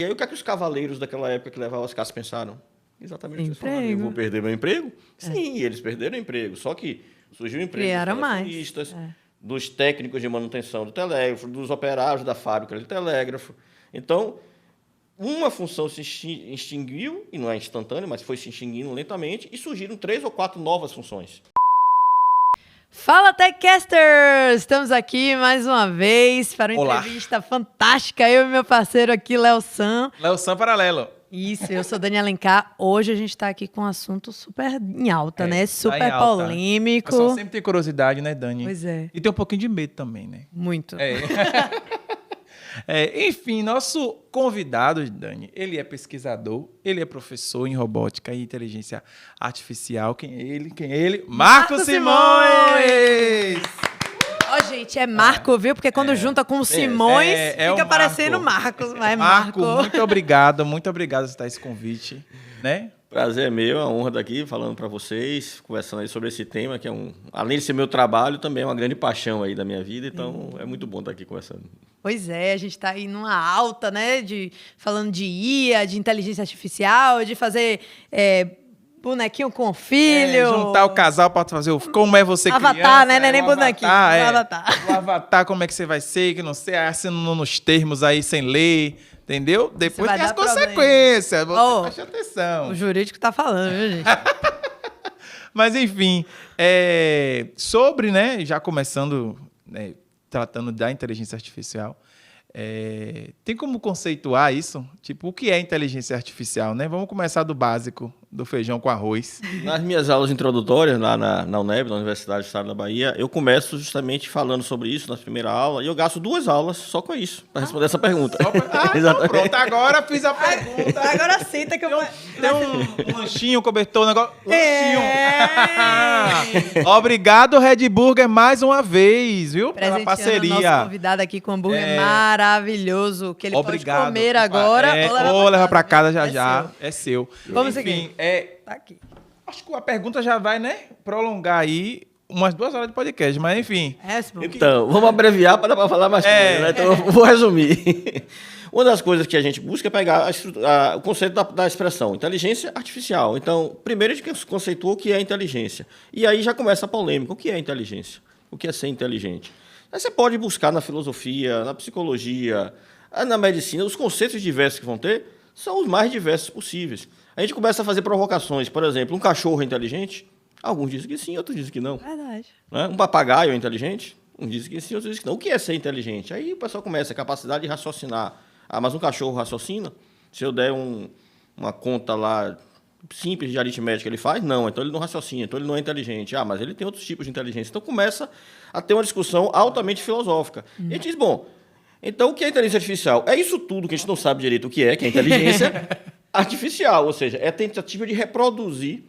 E aí o que é que os cavaleiros daquela época que levavam as caças pensaram? Exatamente o que vocês falaram. Eu Emprego. vou perder meu emprego? Sim, eles perderam o emprego. Só que surgiu o emprego dos Criaram mais. telefonistas, dos técnicos de manutenção do telégrafo, dos operários da fábrica de telégrafo. Então, uma função se extinguiu, e não é instantâneo, mas foi se extinguindo lentamente, e surgiram 3 ou 4 novas funções. Fala, Techcasters! Estamos aqui mais uma vez para uma Olá. entrevista fantástica. Eu e meu parceiro aqui, Léo San. Léo San Paralelo. Isso, eu sou Dani Alencar. Hoje a gente está aqui com um assunto super em alta, né? Tá Super em alta. polêmico. O pessoal sempre tem curiosidade, né, Dani? Pois é. E tem um pouquinho de medo também, né? Muito. Enfim, nosso convidado, Dani, ele é pesquisador, ele é professor em robótica e inteligência artificial. Quem é ele? Marcos Simões! Ó, gente, é Marco, viu? Porque quando junta com o Simões, é fica o parecendo Marcos, mas é Marco. muito obrigado por aceitar esse convite, né? Prazer é meu, a honra daqui falando para vocês, conversando aí sobre esse tema, que é além de ser meu trabalho, também é uma grande paixão aí da minha vida, então é muito bom estar aqui conversando. Pois é, a gente está aí numa alta, né? Falando de IA, de inteligência artificial, de fazer bonequinho com filho. Juntar o casal para fazer o como é você Avatar, criança, né? Não é nem o bonequinho, avatar, o avatar. O avatar, como é que você vai ser, que não sei, assinando nos termos aí sem ler, entendeu? Depois vai tem as dar problema. consequências, você Oh, preste atenção. O jurídico tá falando, viu, gente? Mas, enfim, sobre, né, já começando, né, tratando da inteligência artificial, tem como conceituar isso? Tipo, o que é inteligência artificial, né? Vamos começar do básico, do feijão com arroz. Nas minhas aulas introdutórias, lá na UNEB, na Universidade do Estado da Bahia, eu começo justamente falando sobre isso na primeira aula, e eu gasto 2 aulas só com isso, para responder essa pergunta. Então pronto, agora fiz a pergunta. Agora aceita que eu... Tem um lanchinho, cobertor, um negócio... É. Lanchinho. Obrigado, Red Burger, mais uma vez, viu? Pela Presenteando o nosso parceria. convidado aqui com um hambúrguer maravilhoso, que ele Obrigado. pode comer agora ou levar pra casa viu? já. É seu. Vamos Enfim, seguir. Tá aqui. acho que a pergunta já vai, né, prolongar aí umas 2 horas de podcast, mas enfim. Então, vamos abreviar para dar para falar mais coisa, né? Então, eu vou resumir. Uma das coisas que a gente busca é pegar o conceito da expressão inteligência artificial. Então, primeiro a gente conceitua o que é inteligência. E aí já começa a polêmica. O que é inteligência? O que é ser inteligente? Aí você pode buscar na filosofia, na psicologia, na medicina, os conceitos diversos que vão ter são os mais diversos possíveis. A gente começa a fazer provocações. Por exemplo, um cachorro é inteligente? Alguns dizem que sim, outros dizem que não. Verdade. Né? Um papagaio é inteligente? Uns dizem que sim, outros dizem que não. O que é ser inteligente? Aí o pessoal começa a capacidade de raciocinar. Ah, mas um cachorro raciocina? Se eu der uma conta lá simples de aritmética, ele faz? Não, então ele não raciocina, então ele não é inteligente. Ah, mas ele tem outros tipos de inteligência. Então começa a ter uma discussão altamente filosófica. E a gente diz, bom, então o que é inteligência artificial? É isso tudo que a gente não sabe direito o que é inteligência artificial, ou seja, é a tentativa de reproduzir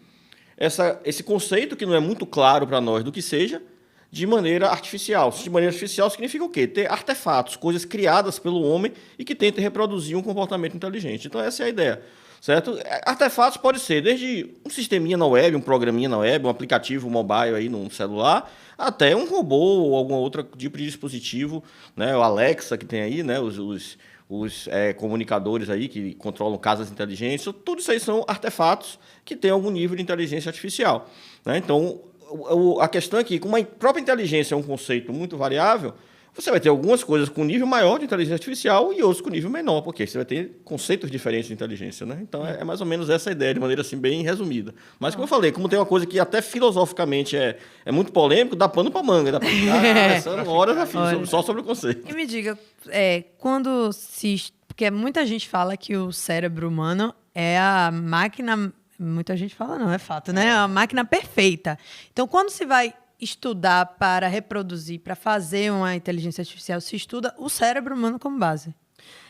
esse conceito que não é muito claro para nós do que seja, de maneira artificial. De maneira artificial significa o quê? Ter artefatos, coisas criadas pelo homem e que tentem reproduzir um comportamento inteligente. Então, essa é a ideia. Certo? Artefatos pode ser desde um sisteminha na web, um programinha na web, um aplicativo mobile aí num celular, até um robô ou algum outro tipo de dispositivo, né? O Alexa que tem aí, né? Os comunicadores aí que controlam casas inteligentes, tudo isso aí são artefatos que têm algum nível de inteligência artificial. Né? Então, a questão é que, como a própria inteligência é um conceito muito variável, você vai ter algumas coisas com nível maior de inteligência artificial e outras com nível menor, porque você vai ter conceitos diferentes de inteligência. Né? Então, é mais ou menos essa a ideia, de maneira assim, bem resumida. Mas, como eu falei, como tem uma coisa que até filosoficamente é muito polêmico, dá pano para manga, dá para ficar conversando horas a fio, só sobre o conceito. E me diga, quando porque muita gente fala que o cérebro humano é a máquina... Muita gente fala não, é fato, né? É a máquina perfeita. Então, quando se vai estudar para reproduzir, para fazer uma inteligência artificial, se estuda o cérebro humano como base.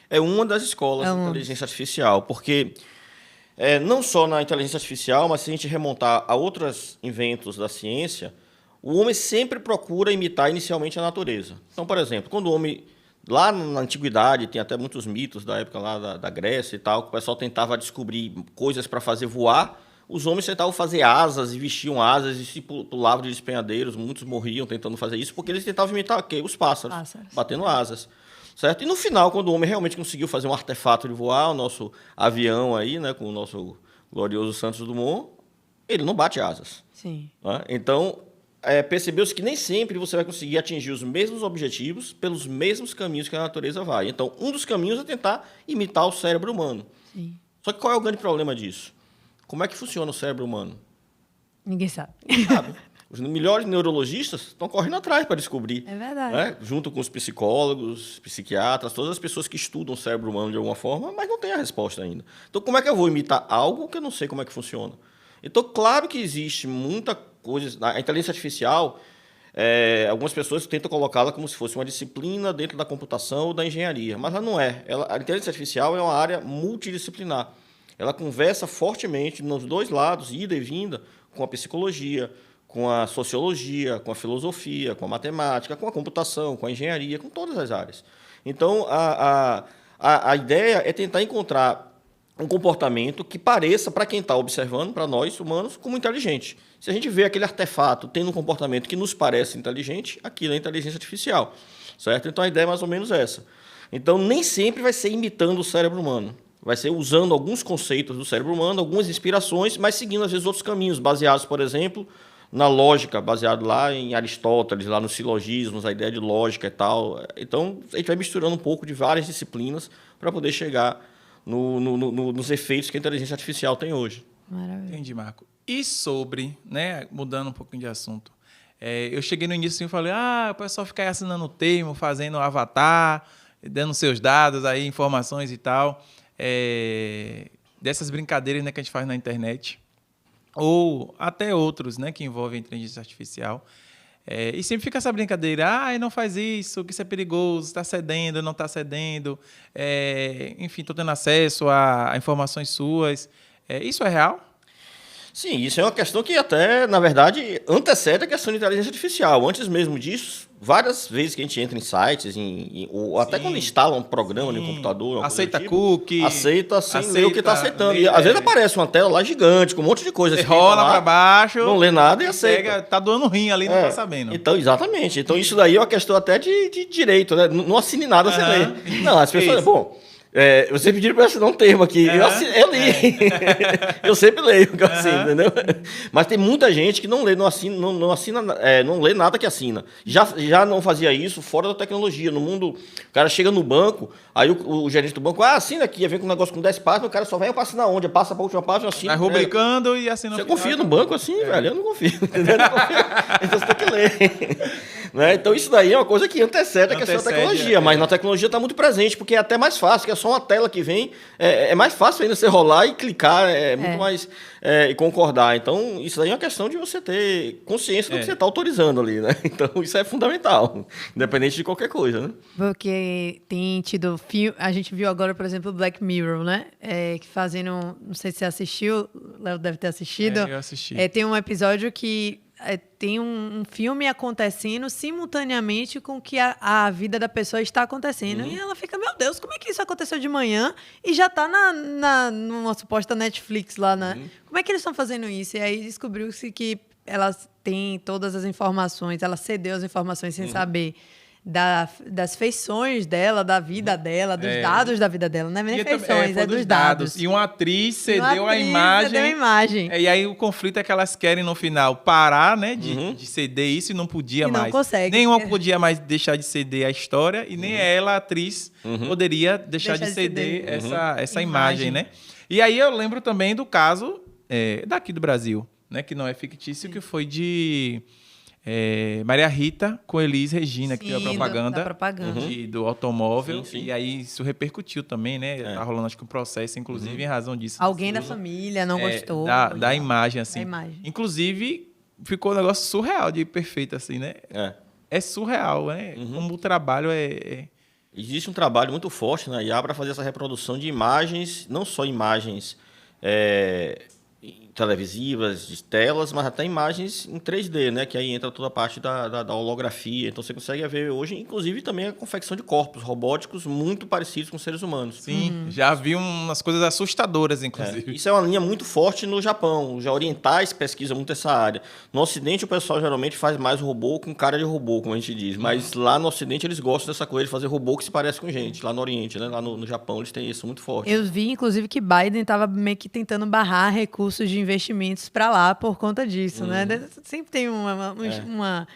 É uma das escolas de inteligência artificial, porque não só na inteligência artificial, mas se a gente remontar a outros inventos da ciência, o homem sempre procura imitar inicialmente a natureza. Então, por exemplo, quando o homem, lá na antiguidade, tem até muitos mitos da época lá da Grécia e tal, que o pessoal tentava descobrir coisas para fazer voar, os homens tentavam fazer asas e vestiam asas e se pulavam de despenhadeiros, muitos morriam tentando fazer isso, porque eles tentavam imitar o quê? Os pássaros, batendo asas. certo? E no final, quando o homem realmente conseguiu fazer um artefato de voar, o nosso avião aí, né, com o nosso glorioso Santos Dumont, ele não bate asas. Sim. Né? Então, percebeu-se que nem sempre você vai conseguir atingir os mesmos objetivos pelos mesmos caminhos que a natureza vai. Então, um dos caminhos é tentar imitar o cérebro humano. Sim. Só que qual é o grande problema disso? Como é que funciona o cérebro humano? Ninguém sabe. Sabe? Os melhores neurologistas estão correndo atrás para descobrir. É verdade. Né? Junto com os psicólogos, psiquiatras, todas as pessoas que estudam o cérebro humano de alguma forma, mas não tem a resposta ainda. Então, como é que eu vou imitar algo que eu não sei como é que funciona? Então, claro que existe muita coisa... A inteligência artificial, algumas pessoas tentam colocá-la como se fosse uma disciplina dentro da computação ou da engenharia, mas ela não é. A inteligência artificial é uma área multidisciplinar. Ela conversa fortemente nos dois lados, ida e vinda, com a psicologia, com a sociologia, com a filosofia, com a matemática, com a computação, com a engenharia, com todas as áreas. Então, a ideia é tentar encontrar um comportamento que pareça, para quem está observando, para nós humanos, como inteligente. Se a gente vê aquele artefato tendo um comportamento que nos parece inteligente, aquilo é inteligência artificial, certo? Então, a ideia é mais ou menos essa. Então, nem sempre vai ser imitando o cérebro humano. Vai ser usando alguns conceitos do cérebro humano, algumas inspirações, mas seguindo, às vezes, outros caminhos, baseados, por exemplo, na lógica, baseado lá em Aristóteles, lá nos silogismos, a ideia de lógica e tal. Então, a gente vai misturando um pouco de várias disciplinas para poder chegar nos efeitos que a inteligência artificial tem hoje. Maravilha. Entendi, Marco. E sobre, né, mudando um pouquinho de assunto, eu cheguei no início e falei, o pessoal fica aí assinando o termo, fazendo o avatar, dando seus dados, aí, informações e tal, dessas brincadeiras, né, que a gente faz na internet, ou até outros, né, que envolvem a inteligência artificial. E sempre fica essa brincadeira, não faz isso, que isso é perigoso, está cedendo, não está cedendo, enfim, estou tendo acesso a informações suas. Isso é real? Sim, isso é uma questão que até, na verdade, antecede a questão de inteligência artificial. Antes mesmo disso, várias vezes que a gente entra em sites, ou até quando instala um programa no computador... Aceita cookie. Aceita sem ler o que está aceitando. E, às vezes aparece uma tela lá gigante, com um monte de coisa. Você rola para baixo... Não lê nada e aceita. Pega, tá doando rim ali, não está sabendo. Então, exatamente. Então, isso daí é uma questão até de direito, né? Não assine nada sem ler. Não, as pessoas... Bom... você pediu para eu assinar um termo aqui. Eu li. Eu sempre leio, assim, entendeu? Mas tem muita gente que não lê, não lê nada que assina. Já não fazia isso fora da tecnologia. No mundo, o cara chega no banco, aí o gerente do banco, assina aqui, vem com um negócio com 10 páginas, o cara só vem para assinar onde? Passa para a última página, assina. Vai rubricando e assina. Você confia no banco assim, velho? Eu não confio. Entendeu? Então você tem que ler. Né? Então, isso daí é uma coisa que antecede a questão da tecnologia, mas na tecnologia está muito presente, porque é até mais fácil, que é só uma tela que vem, é mais fácil ainda você rolar e clicar, muito mais, e concordar. Então, isso daí é uma questão de você ter consciência do que você está autorizando ali, né? Então, isso é fundamental, independente de qualquer coisa, né? Porque tem tido filme, a gente viu agora, por exemplo, Black Mirror, né? Que fazendo, não sei se você assistiu, o Léo deve ter assistido. Eu assisti. Tem um episódio que tem um filme acontecendo simultaneamente com que a vida da pessoa está acontecendo. E ela fica, meu Deus, como é que isso aconteceu de manhã e já está numa suposta Netflix lá, né? Como é que eles estão fazendo isso? E aí descobriu-se que ela tem todas as informações, ela cedeu as informações sem saber das feições dela, da vida dela, dos dados da vida dela. Não é nem feições, é dos dados. E uma atriz cedeu a imagem. E aí o conflito é que elas querem, no final, parar, né, de ceder isso e não podia mais. Não consegue. Nenhuma podia mais deixar de ceder a história e nem ela, a atriz, poderia deixar de ceder essa imagem, né? E aí eu lembro também do caso daqui do Brasil, né, que não é fictício, que foi de... Maria Rita com Elis Regina, que deu a propaganda do automóvel. Sim. E aí isso repercutiu também, né? Tá rolando, acho que um processo, inclusive, em razão disso. Alguém da família não gostou. Da imagem, assim. Inclusive, ficou um negócio surreal de perfeito, assim, né? É surreal, né? Como o trabalho Existe um trabalho muito forte na IA para fazer essa reprodução de imagens, não só imagens televisivas, de telas, mas até imagens em 3D, né? Que aí entra toda a parte da holografia. Então você consegue ver hoje, inclusive, também a confecção de corpos robóticos muito parecidos com seres humanos. Sim, já vi umas coisas assustadoras, inclusive. Isso é uma linha muito forte no Japão. Os orientais pesquisam muito essa área. No Ocidente, o pessoal geralmente faz mais robô com cara de robô, como a gente diz. Mas lá no Ocidente, eles gostam dessa coisa de fazer robô que se parece com gente. Lá no Oriente, né? Lá no Japão, eles têm isso muito forte. Eu vi, inclusive, que Biden estava meio que tentando barrar recursos de investimentos para lá por conta disso, né? Sempre tem uma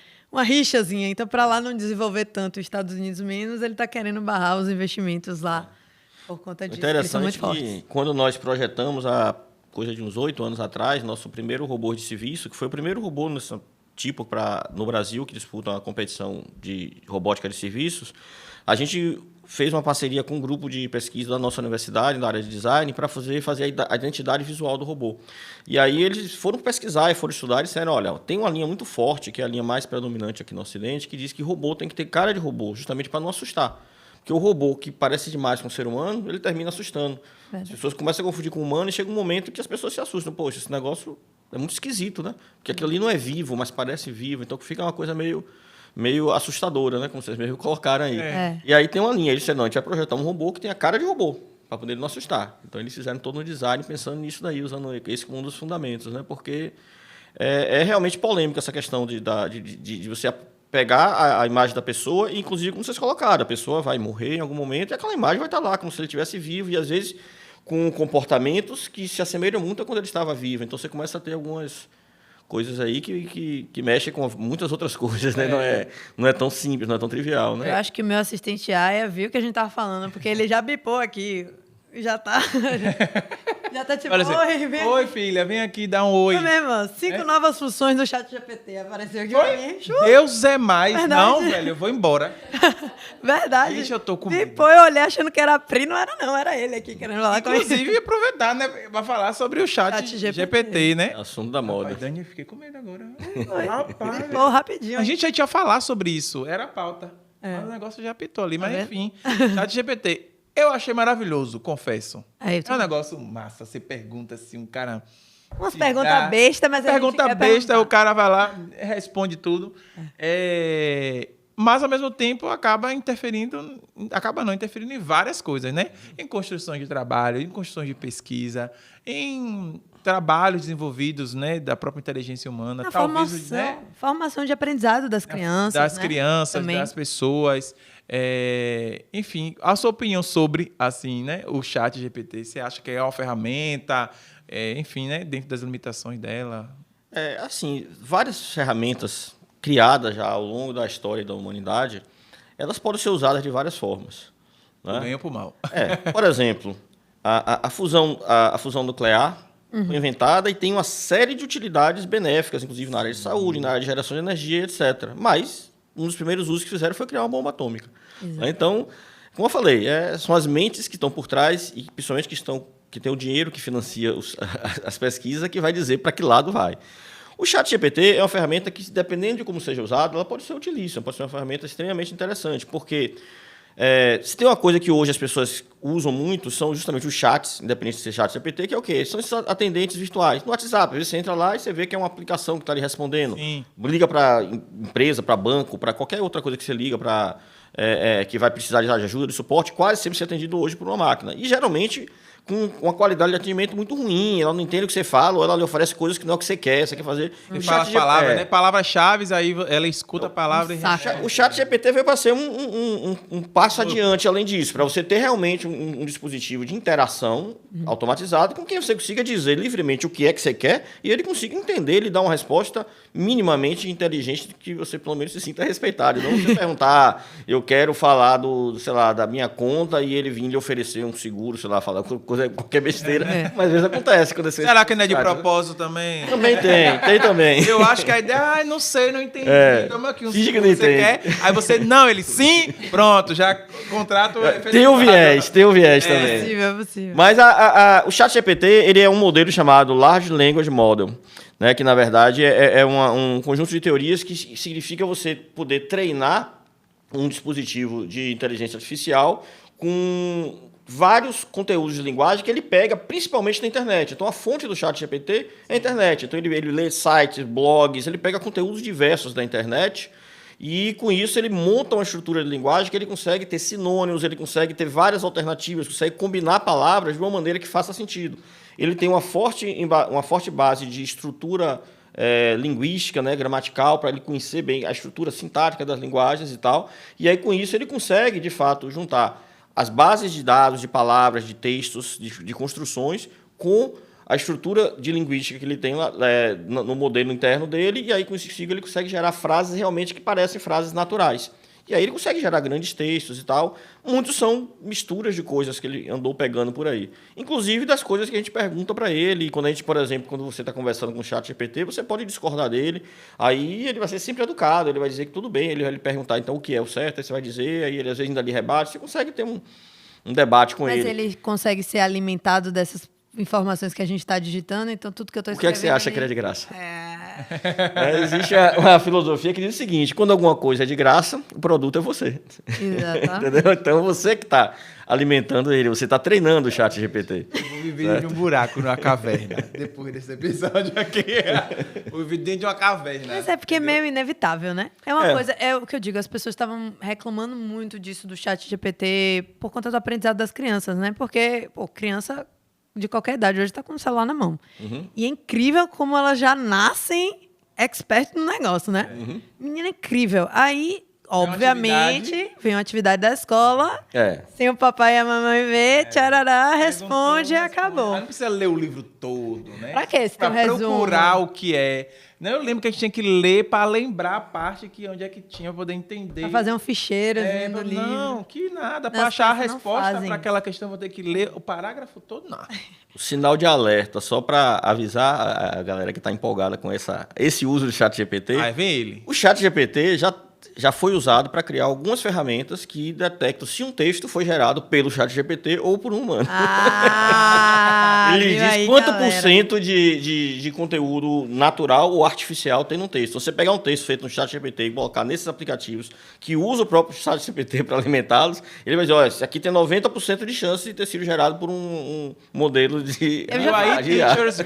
rixazinha. Então, para lá não desenvolver tanto, os Estados Unidos menos, ele está querendo barrar os investimentos lá por conta disso. Eles são muito Interessante fortes. que quando nós projetamos há coisa de uns 8 anos atrás, nosso primeiro robô de serviço, que foi o primeiro robô nesse tipo no Brasil que disputa uma competição de robótica de serviços, a gente fez uma parceria com um grupo de pesquisa da nossa universidade, na área de design, para fazer a identidade visual do robô. E aí eles foram pesquisar e foram estudar e disseram, olha, tem uma linha muito forte, que é a linha mais predominante aqui no Ocidente, que diz que robô tem que ter cara de robô, justamente para não assustar. Porque o robô que parece demais com o ser humano, ele termina assustando. As pessoas começam a confundir com o humano e chega um momento que as pessoas se assustam. Poxa, esse negócio é muito esquisito, né? Porque aquilo ali não é vivo, mas parece vivo. Então fica uma coisa meio assustadora, né? Como vocês mesmo colocaram aí. E aí tem uma linha. Eles disseram, não, a gente vai projetar um robô que tenha a cara de robô, para poder não assustar. Então eles fizeram todo um design pensando nisso daí, usando esse como um dos fundamentos, né? Porque é realmente polêmica essa questão de você pegar a imagem da pessoa e, inclusive, como vocês colocaram, a pessoa vai morrer em algum momento e aquela imagem vai estar lá, como se ele estivesse vivo, e às vezes com comportamentos que se assemelham muito a quando ele estava vivo. Então você começa a ter algumas coisas aí que mexem com muitas outras coisas, né? Não é tão simples, não é tão trivial, né? Eu acho que o meu assistente Aya viu o que a gente tava falando, porque ele já bipou aqui. Já tá. Já tá tipo, Olha assim, oi, vem. oi, filha, vem aqui dar um oi. Foi mesmo, 5 novas funções do chat GPT apareceu aqui pra mim. Deus é mais. Verdade. Não, velho, eu vou embora. Verdade. Ixi, eu tô com medo. Depois eu olhei achando que era a Pri, não era não, era ele aqui querendo falar comigo. Inclusive, aproveitar, né, pra falar sobre o chat GPT, né? Assunto da moda. Rapaz, Dani, eu fiquei com medo agora. Oi. Rapaz, Bipou rapidinho. a gente já tinha falar sobre isso, era a pauta. Mas o negócio já apitou ali, mas vendo? enfim. Chat GPT. Eu achei maravilhoso, confesso. Aí, É um negócio massa. Você pergunta assim, um cara. umas te perguntas dá- bestas, mas a gente Pergunta quer besta, perguntar. o cara vai lá, responde tudo. Mas, ao mesmo tempo, acaba não interferindo em várias coisas, né? Em construções de trabalho, em construções de pesquisa, em trabalhos desenvolvidos, né, da própria inteligência humana. Na talvez, né, formação de aprendizado das crianças. das né? crianças, Também. das pessoas. Enfim, a sua opinião sobre, assim, né, o chat GPT. Você acha que é uma ferramenta, enfim, né, dentro das limitações dela? Assim, várias ferramentas criadas já ao longo da história da humanidade, elas podem ser usadas de várias formas. Pro Né? bem ou pro mal? Por exemplo, a fusão nuclear foi inventada e tem uma série de utilidades benéficas, inclusive na área de saúde, na área de geração de energia, etc. Mas um dos primeiros usos que fizeram foi criar uma bomba atômica. Exato. Então, como eu falei, são as mentes que estão por trás e principalmente que tem o dinheiro que financia as pesquisas que vai dizer para que lado vai. O ChatGPT é uma ferramenta que, dependendo de como seja usada, ela pode ser utilíssima, pode ser uma ferramenta extremamente interessante, porque se tem uma coisa que hoje as pessoas usam muito, são justamente os chats, independente de ser ChatGPT, que é o quê? São esses atendentes virtuais. No WhatsApp, às vezes você entra lá e você vê que é uma aplicação que está lhe respondendo. Sim. Liga para empresa, para banco, para qualquer outra coisa que você liga, para que vai precisar de ajuda, de suporte, quase sempre ser atendido hoje por uma máquina. E, geralmente, com uma qualidade de atendimento muito ruim, ela não entende o que você fala, ou ela lhe oferece coisas que não é o que você quer fazer. Você fala as palavras, né? Palavras-chave, aí ela escuta a palavra e saco. O ChatGPT veio para ser um passo adiante, além disso, para você ter realmente um dispositivo de interação automatizado com quem você consiga dizer livremente o que é que você quer e ele consiga entender, ele dar uma resposta minimamente inteligente que você pelo menos se sinta respeitado. Não você perguntar, eu quero falar da minha conta e ele vir lhe oferecer um seguro, falar qualquer besteira, mas às vezes acontece. Será que não é de propósito também? Também tem também. Eu acho que a ideia, não sei, não entendi. Toma aqui um finge que segundo, não você entende. quer? Aí você, não, ele sim, pronto, já contrato. Tem o viés também. É possível. Mas o ChatGPT ele é um modelo chamado Large Language Model, né, que, na verdade, é um conjunto de teorias que significa você poder treinar um dispositivo de inteligência artificial com vários conteúdos de linguagem que ele pega principalmente na internet. Então, a fonte do ChatGPT é a internet. Então, ele lê sites, blogs, ele pega conteúdos diversos da internet e, com isso, ele monta uma estrutura de linguagem que ele consegue ter sinônimos, ele consegue ter várias alternativas, consegue combinar palavras de uma maneira que faça sentido. Ele tem uma forte base de estrutura linguística, né, gramatical, para ele conhecer bem a estrutura sintática das linguagens e tal. E aí, com isso, ele consegue, de fato, juntar as bases de dados, de palavras, de textos, de construções, com a estrutura de linguística que ele tem lá, no modelo interno dele, e aí, com isso, ele consegue gerar frases realmente que parecem frases naturais. E aí ele consegue gerar grandes textos e tal. Muitos são misturas de coisas que ele andou pegando por aí. Inclusive das coisas que a gente pergunta para ele. Quando a gente, por exemplo, quando você está conversando com o ChatGPT, você pode discordar dele. Aí ele vai ser sempre educado, ele vai dizer que tudo bem, ele vai lhe perguntar então o que é o certo, aí você vai dizer, aí ele às vezes ainda lhe rebate. Você consegue ter um debate com ele. Mas ele consegue ser alimentado dessas informações que a gente está digitando, então tudo que eu estou escrevendo... O que é que você acha que ele é de graça? Existe uma filosofia que diz o seguinte: quando alguma coisa é de graça, o produto é você. Entendeu? Então você que está alimentando ele, você está treinando o ChatGPT. Eu vou viver dentro de um buraco, numa caverna. Depois desse episódio aqui, vou viver dentro de uma caverna. Mas é porque é meio inevitável, né? É uma coisa, é o que eu digo, as pessoas estavam reclamando muito disso do ChatGPT por conta do aprendizado das crianças, né? Porque, criança de qualquer idade hoje está com o celular na mão. E é incrível como elas já nascem expert no negócio, né? Menina, incrível. Aí, obviamente, vem uma atividade da escola, sem o papai e a mamãe ver, tcharará, responde e acabou. Não precisa ler o livro todo, né? Pra quê? Se tem um resumo. Procurar o que é. Não, eu lembro que a gente tinha que ler para lembrar a parte que onde é que tinha, para poder entender. Pra fazer um ficheiro no livro. Não, que nada. Para achar a resposta para aquela questão, vou ter que ler o parágrafo todo, não. O sinal de alerta, só para avisar a galera que está empolgada com esse uso do ChatGPT. Aí vem ele. O ChatGPT já foi usado para criar algumas ferramentas que detectam se um texto foi gerado pelo ChatGPT ou por um humano. Ele diz aí, quanto galera. por cento de conteúdo natural ou artificial tem no texto. Se você pegar um texto feito no ChatGPT e colocar nesses aplicativos que usam o próprio ChatGPT para alimentá-los, ele vai dizer, olha, isso aqui tem 90% de chance de ter sido gerado por um modelo de...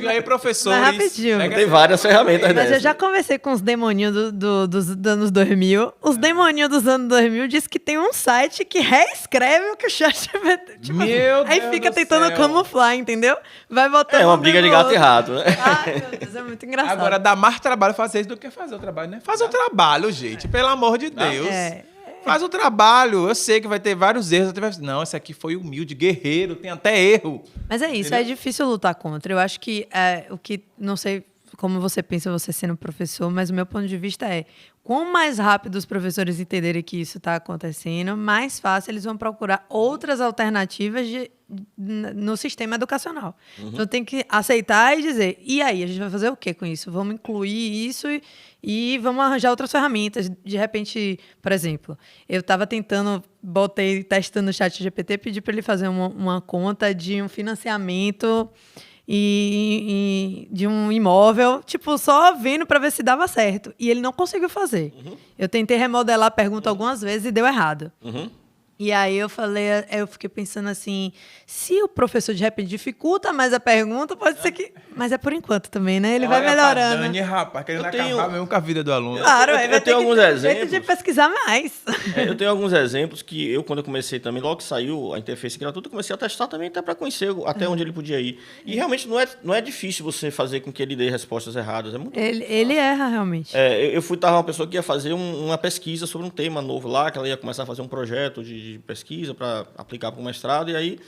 Aí, professores... Mas rapidinho. Tem várias ferramentas Mas dessas. eu já conversei com os demoninhos dos anos 2000. Os demoninhos dos anos 2000 diz que tem um site que reescreve o que o ChatGPT... Tipo, Meu aí Deus fica do tentando céu. camuflar, entendeu? Vai botando... É uma briga de gato e rato, né? Ai, meu Deus, é muito engraçado. Agora, dá mais trabalho fazer isso do que fazer o trabalho, né? Faz o trabalho, gente, pelo amor de Deus. Faz o trabalho. Eu sei que vai ter vários erros. Não, esse aqui foi humilde, guerreiro, tem até erro. Mas é isso, é difícil lutar contra. Eu acho que o que, não sei como você pensa, você sendo professor, mas o meu ponto de vista é, quanto mais rápido os professores entenderem que isso está acontecendo, mais fácil eles vão procurar outras alternativas no sistema educacional. Então tem que aceitar e dizer, e aí, a gente vai fazer o que com isso? Vamos incluir isso e vamos arranjar outras ferramentas. De repente, por exemplo, eu estava testando o ChatGPT, pedi para ele fazer uma conta de um financiamento de um imóvel, tipo, só vendo para ver se dava certo. E ele não conseguiu fazer. Eu tentei remodelar a pergunta algumas vezes e deu errado. E aí eu fiquei pensando assim, se o professor de repente dificulta mais a pergunta, pode ser que... Mas é por enquanto também, né? Ele vai melhorando. Dani, rapaz, querendo acabar mesmo com a vida do aluno. Claro, eu tenho alguns exemplos. De pesquisar mais. Eu tenho alguns exemplos que quando eu comecei também, logo que saiu a interface gratuita, eu comecei a testar também até para conhecer até onde ele podia ir. E realmente não é difícil você fazer com que ele dê respostas erradas. É muito ele erra realmente. Eu tava uma pessoa que ia fazer uma pesquisa sobre um tema novo lá, que ela ia começar a fazer um projeto de pesquisa para aplicar para o mestrado, e aí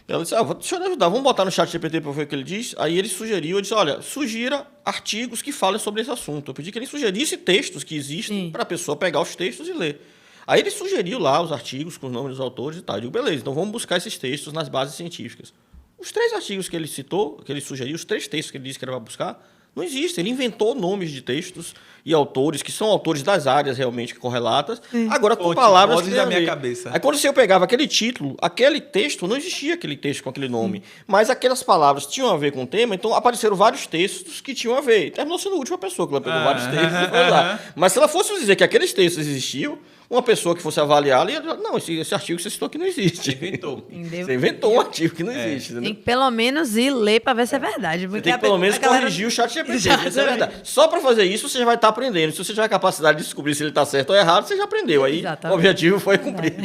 ela disse, deixa eu ajudar, vamos botar no ChatGPT para ver o que ele diz. Aí ele sugeriu, eu disse, olha, sugira artigos que falem sobre esse assunto. Eu pedi que ele sugerisse textos que existem para a pessoa pegar os textos e ler. Aí ele sugeriu lá os artigos com os nomes dos autores e tal. Eu digo, beleza, então vamos buscar esses textos nas bases científicas. Os 3 artigos que ele citou, que ele sugeriu, os 3 textos que ele disse que era para buscar, não existem. Ele inventou nomes de textos e autores que são autores das áreas realmente correlatas, agora com palavras que da minha cabeça. Aí quando eu pegava aquele título, aquele texto, não existia aquele texto com aquele nome, mas aquelas palavras tinham a ver com o tema, então apareceram vários textos que tinham a ver. E terminou sendo a última pessoa que ela pegou vários textos e foi lá. Mas se ela fosse dizer que aqueles textos existiam, uma pessoa que fosse avaliá-lo ia dizer, não, esse artigo que você citou aqui não existe. Inventou. Entendeu? Você inventou um artigo que não existe. Tem Entendeu? que pelo menos ir ler para ver se é verdade. Você Porque tem que pelo menos corrigir o chat GPT, isso é Exatamente. verdade. Só para fazer isso, você já vai estar aprendendo. Se você já tiver a capacidade de descobrir se ele está certo ou errado, você já aprendeu. Aí Exatamente. o objetivo foi cumprido.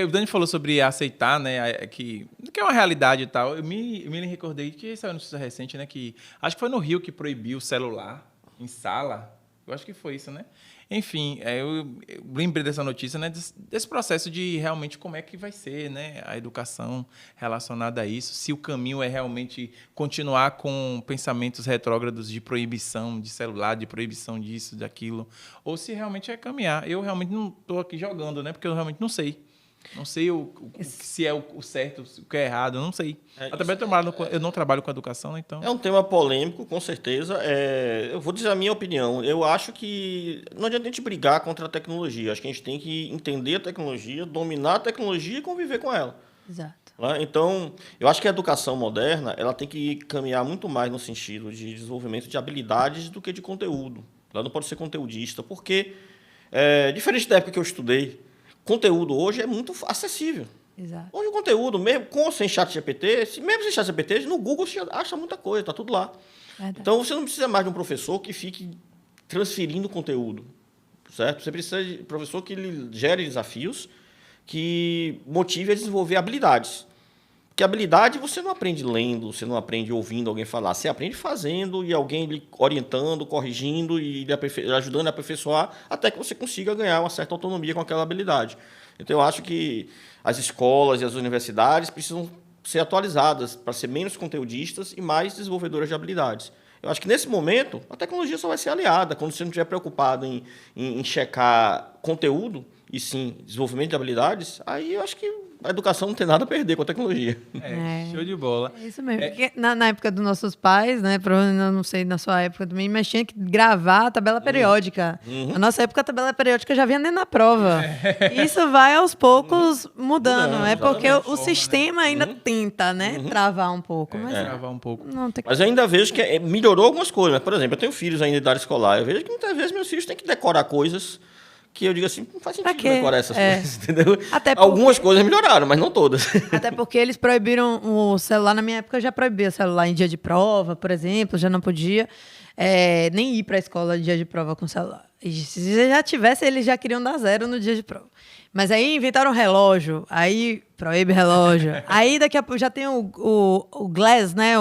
O Dani falou sobre aceitar, né, que é uma realidade e tal. Eu me recordei que isso é uma notícia recente, né, que acho que foi no Rio que proibiu o celular em sala. Eu acho que foi isso, né? Enfim, eu lembrei dessa notícia, né, desse processo de realmente como é que vai ser, né, a educação relacionada a isso, se o caminho é realmente continuar com pensamentos retrógrados de proibição de celular, de proibição disso, daquilo, ou se realmente é caminhar. Eu realmente não estou aqui jogando, né, porque eu realmente não sei. Não sei se é o certo, o que é errado, eu não sei. Eu também eu não trabalho com educação, né, então... É um tema polêmico, com certeza. Eu vou dizer a minha opinião. Eu acho que não adianta a gente brigar contra a tecnologia. Acho que a gente tem que entender a tecnologia, dominar a tecnologia e conviver com ela. Exato. Né? Então, eu acho que a educação moderna ela tem que caminhar muito mais no sentido de desenvolvimento de habilidades do que de conteúdo. Ela não pode ser conteudista, porque, diferente da época que eu estudei, conteúdo hoje é muito acessível. Exato. Hoje o conteúdo, mesmo com ou sem chat GPT, mesmo sem chat GPT, no Google você acha muita coisa, está tudo lá. Verdade. Então você não precisa mais de um professor que fique transferindo conteúdo, certo? Você precisa de um professor que lhe gere desafios, que motive a desenvolver habilidades. Porque habilidade você não aprende lendo, você não aprende ouvindo alguém falar, você aprende fazendo e alguém lhe orientando, corrigindo e lhe ajudando a aperfeiçoar até que você consiga ganhar uma certa autonomia com aquela habilidade. Então eu acho que as escolas e as universidades precisam ser atualizadas para ser menos conteudistas e mais desenvolvedoras de habilidades. Eu acho que nesse momento a tecnologia só vai ser aliada quando você não estiver preocupado em checar conteúdo e sim desenvolvimento de habilidades, aí eu acho que a educação não tem nada a perder com a tecnologia. Show de bola. É isso mesmo. Porque na época dos nossos pais, né? Provavelmente, eu não sei na sua época também, mas tinha que gravar a tabela periódica. Na nossa época, a tabela periódica já vinha dentro da prova. Isso vai aos poucos mudando. É porque o sistema ainda tenta, né? Travar um pouco. Mas Gravar um pouco. não tem que... Mas eu ainda vejo que melhorou algumas coisas. Mas, por exemplo, eu tenho filhos ainda de idade escolar. Eu vejo que muitas vezes meus filhos têm que decorar coisas que eu digo assim, não faz sentido decorar essas coisas, entendeu? Até algumas coisas melhoraram, mas não todas. Até porque eles proibiram o celular. Na minha época, eu já proibia o celular em dia de prova, por exemplo. Já não podia nem ir para a escola em dia de prova com celular. E se já tivesse, eles já queriam dar 0 no dia de prova. Mas aí inventaram relógio. Aí proíbe relógio. Aí daqui a pouco já tem o Glass, né?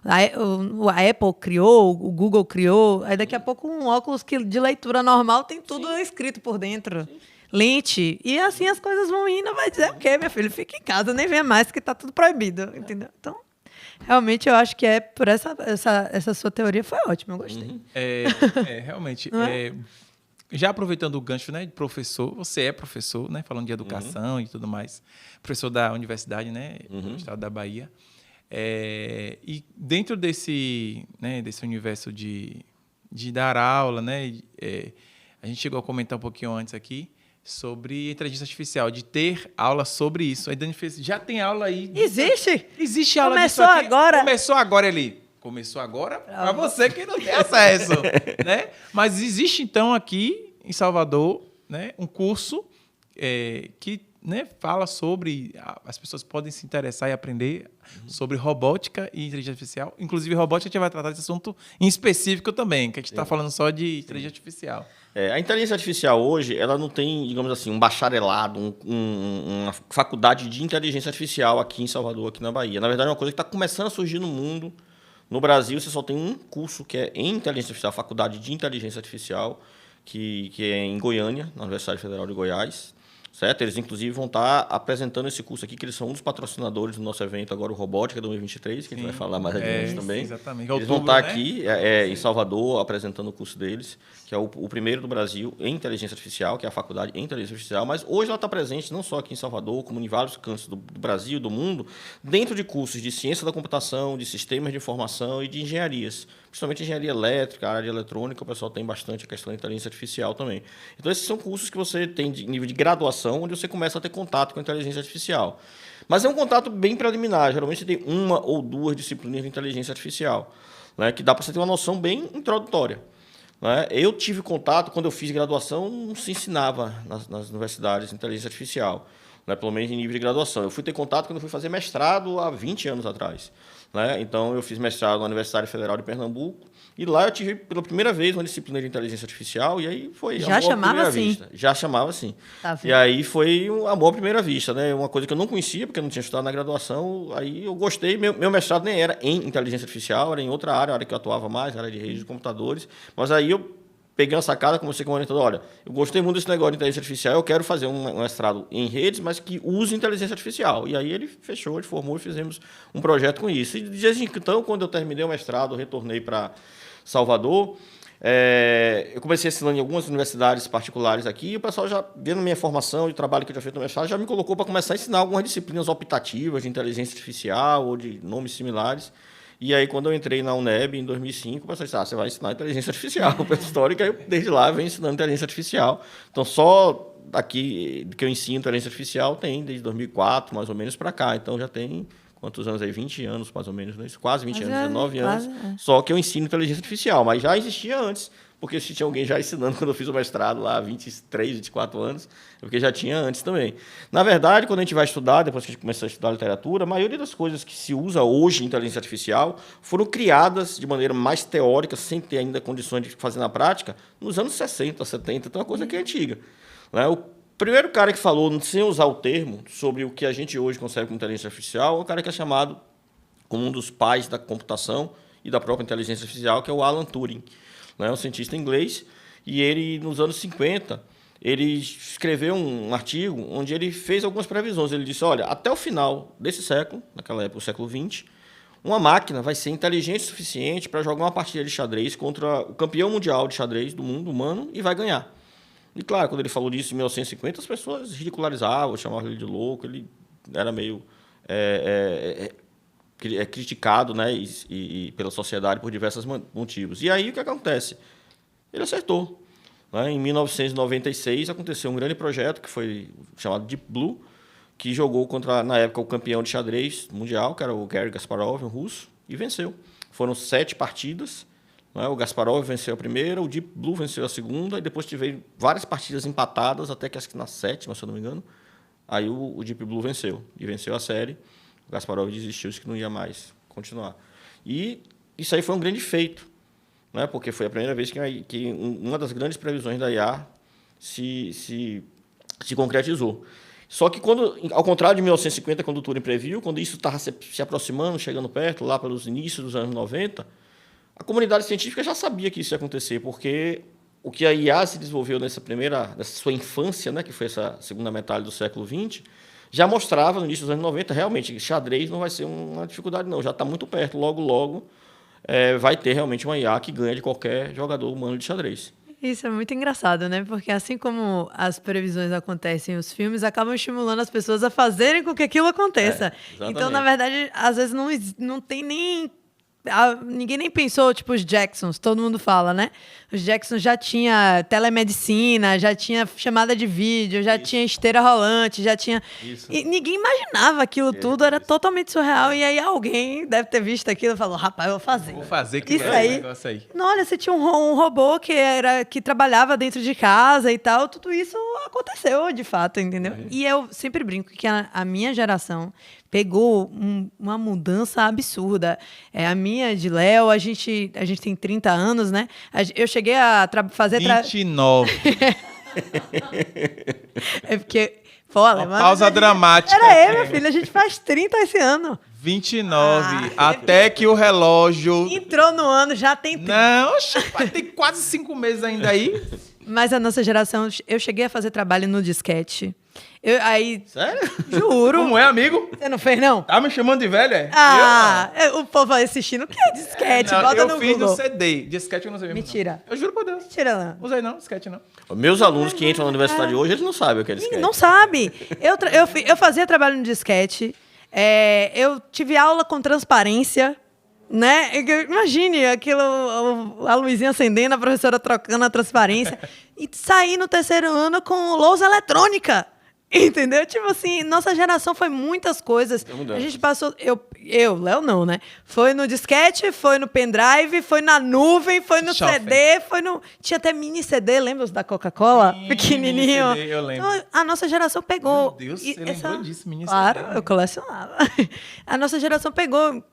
A Apple criou, o Google criou. Aí daqui a pouco um óculos de leitura normal tem tudo escrito por dentro. Lente. E assim as coisas vão indo. Vai dizer o quê, meu filho? Fica em casa, nem venha mais, que tá tudo proibido. Entendeu? Então, realmente eu acho que por essa sua teoria foi ótima. Eu gostei. Realmente. Já aproveitando o gancho, né, de professor, você é professor, né, falando de educação e tudo mais, professor da universidade, né, do estado da Bahia. E dentro desse universo de dar aula, né, a gente chegou a comentar um pouquinho antes aqui sobre inteligência artificial, de ter aula sobre isso. A Dani fez, já tem aula aí. Existe? Existe aula Começou disso aqui. agora? Começou agora, Eli. Começou agora para você que não tem acesso, né? Mas existe, então, aqui em Salvador, né, um curso que, né, fala sobre... As pessoas podem se interessar e aprender sobre robótica e inteligência artificial. Inclusive, robótica, a gente vai tratar desse assunto em específico também, que a gente está falando só de inteligência artificial. A inteligência artificial hoje, ela não tem, digamos assim, um bacharelado, uma faculdade de inteligência artificial aqui em Salvador, aqui na Bahia. Na verdade, é uma coisa que está começando a surgir no mundo. No Brasil, você só tem um curso que é em inteligência artificial, faculdade de inteligência artificial, que é em Goiânia, na Universidade Federal de Goiás. Certo? Eles, inclusive, vão estar apresentando esse curso aqui, que eles são um dos patrocinadores do nosso evento agora, o Robótica 2023, que a gente vai falar mais adiante também. Exatamente. Eles vão estar aqui em Salvador apresentando o curso deles, que é o primeiro do Brasil em inteligência artificial, que é a faculdade em inteligência artificial, mas hoje ela está presente não só aqui em Salvador, como em vários cantos do Brasil, do mundo, dentro de cursos de ciência da computação, de sistemas de informação e de engenharias. Principalmente engenharia elétrica, área de eletrônica, o pessoal tem bastante a questão da inteligência artificial também. Então, esses são cursos que você tem de nível de graduação, onde você começa a ter contato com a inteligência artificial. Mas é um contato bem preliminar. Geralmente, você tem 1 ou 2 disciplinas de inteligência artificial, né, que dá para você ter uma noção bem introdutória. né? Eu tive contato, quando eu fiz graduação, não se ensinava nas universidades inteligência artificial, né? Pelo menos em nível de graduação. Eu fui ter contato quando eu fui fazer mestrado há 20 anos atrás, né? Então, eu fiz mestrado na Universidade Federal de Pernambuco, e lá eu tive, pela primeira vez, uma disciplina de inteligência artificial, e aí foi Já amor à chamava primeira assim? vista. Já chamava assim. Tá vendo? E aí foi um amor à primeira vista, né? Uma coisa que eu não conhecia, porque eu não tinha estudado na graduação, aí eu gostei. Meu mestrado nem era em inteligência artificial, era em outra área, a área que eu atuava mais, a área de redes de computadores, mas aí eu peguei uma sacada, conversei com o orientador, olha, eu gostei muito desse negócio de inteligência artificial, eu quero fazer um mestrado em redes, mas que use inteligência artificial. E aí ele fechou, ele formou e fizemos um projeto com isso. E desde então, quando eu terminei o mestrado, eu retornei para Salvador, eu comecei ensinando em algumas universidades particulares aqui, e o pessoal já, vendo minha formação e o trabalho que eu já fiz no mestrado, já me colocou para começar a ensinar algumas disciplinas optativas de inteligência artificial ou de nomes similares. E aí, quando eu entrei na UNEB, em 2005, o pessoal disse, você vai ensinar inteligência artificial para histórica, e eu, desde lá, venho ensinando inteligência artificial. Então, só daqui que eu ensino inteligência artificial tem desde 2004, mais ou menos, para cá. Então, já tem, quantos anos aí? 20 anos, mais ou menos, né? Quase 20 anos, 19 anos. Só que eu ensino inteligência artificial, mas já existia antes, porque se tinha alguém já ensinando quando eu fiz o mestrado lá há 23, 24 anos, porque já tinha antes também. Na verdade, quando a gente vai estudar, depois que a gente começou a estudar literatura, a maioria das coisas que se usa hoje em inteligência artificial foram criadas de maneira mais teórica, sem ter ainda condições de fazer na prática, nos anos 60, 70, então é uma coisa que é antiga, né? O primeiro cara que falou, sem usar o termo, sobre o que a gente hoje concebe como inteligência artificial, é um cara que é chamado como um dos pais da computação e da própria inteligência artificial, que é o Alan Turing, né? Um cientista inglês, e ele, nos anos 50, ele escreveu um artigo onde ele fez algumas previsões. Ele disse, olha, até o final desse século, naquela época, o século XX, uma máquina vai ser inteligente o suficiente para jogar uma partida de xadrez contra o campeão mundial de xadrez do mundo humano e vai ganhar. E, claro, quando ele falou disso em 1950, as pessoas ridicularizavam, chamavam ele de louco, ele era meio criticado, né, e pela sociedade por diversos motivos. E aí, o que acontece? Ele acertou, né? Em 1996, aconteceu um grande projeto, que foi chamado Deep Blue, que jogou contra, na época, o campeão de xadrez mundial, que era o Garry Kasparov, um russo, e venceu. Foram 7 partidas, né? O Kasparov venceu a primeira, o Deep Blue venceu a segunda, e depois tiveram várias partidas empatadas, até que acho que na 7ª, se eu não me engano, aí o Deep Blue venceu, e venceu a série. O Kasparov desistiu, disse que não ia mais continuar. E isso aí foi um grande feito, né? Porque foi a primeira vez que uma das grandes previsões da IA se concretizou. Só que, ao contrário de 1950, quando o Turing previu, quando isso estava se aproximando, chegando perto, lá pelos inícios dos anos 90, a comunidade científica já sabia que isso ia acontecer, porque o que a IA se desenvolveu nessa sua infância, né, que foi essa segunda metade do século XX, já mostrava, no início dos anos 90, realmente, xadrez não vai ser uma dificuldade, não. Já está muito perto. Logo, logo, vai ter realmente uma IA que ganha de qualquer jogador humano de xadrez. Isso é muito engraçado, né? Porque assim como as previsões acontecem, os filmes acabam estimulando as pessoas a fazerem com que aquilo aconteça. Então, na verdade, às vezes não tem nem... Ninguém nem pensou, tipo, os Jacksons, todo mundo fala, né? Os Jacksons já tinha telemedicina, já tinha chamada de vídeo, já tinha esteira rolante, já tinha... Isso. E ninguém imaginava aquilo tudo, era totalmente surreal. E aí alguém deve ter visto aquilo e falou, rapaz, eu vou fazer. Vou fazer que isso aí. Negócio aí. Não, olha, você tinha um robô que trabalhava dentro de casa e tal, tudo isso aconteceu de fato, entendeu? E eu sempre brinco que a minha geração pegou uma mudança absurda. A minha de Léo, a gente tem 30 anos, né? Eu cheguei a fazer... 29. É porque... Pô, alemão, pausa dramática. Era eu, meu filho. A gente faz 30 esse ano. 29. Até que o relógio... Entrou no ano, já tem 30. Não, tem quase 5 meses ainda aí. Mas a nossa geração... Eu cheguei a fazer trabalho no disquete. Sério? Juro. Como é, amigo? Você não fez, não? Tá me chamando de velho, é? O povo vai assistindo. O que é disquete? Bota no Google. Eu fiz no CD. Disquete eu não sei mesmo. Mentira. Não. Eu juro por Deus. Mentira, não. Usei não, disquete não. Meus alunos que entram na universidade hoje, eles não sabem o que é disquete. Não sabe. Eu fazia trabalho no disquete. Eu tive aula com transparência, né? Imagine aquilo, a luzinha acendendo, a professora trocando a transparência. E saí no 3º ano com lousa eletrônica. Entendeu? Tipo assim, nossa geração foi muitas coisas. A gente passou. Léo não, né? Foi no disquete, foi no pendrive, foi na nuvem, foi no Shopping. CD, foi no. Tinha até mini CD, lembra os da Coca-Cola? Sim, Pequenininho. mini CD, eu lembro. Então, a nossa geração pegou. Meu Deus, e você lembrou disso, mini Claro, CD, né? eu colecionava. A nossa geração pegou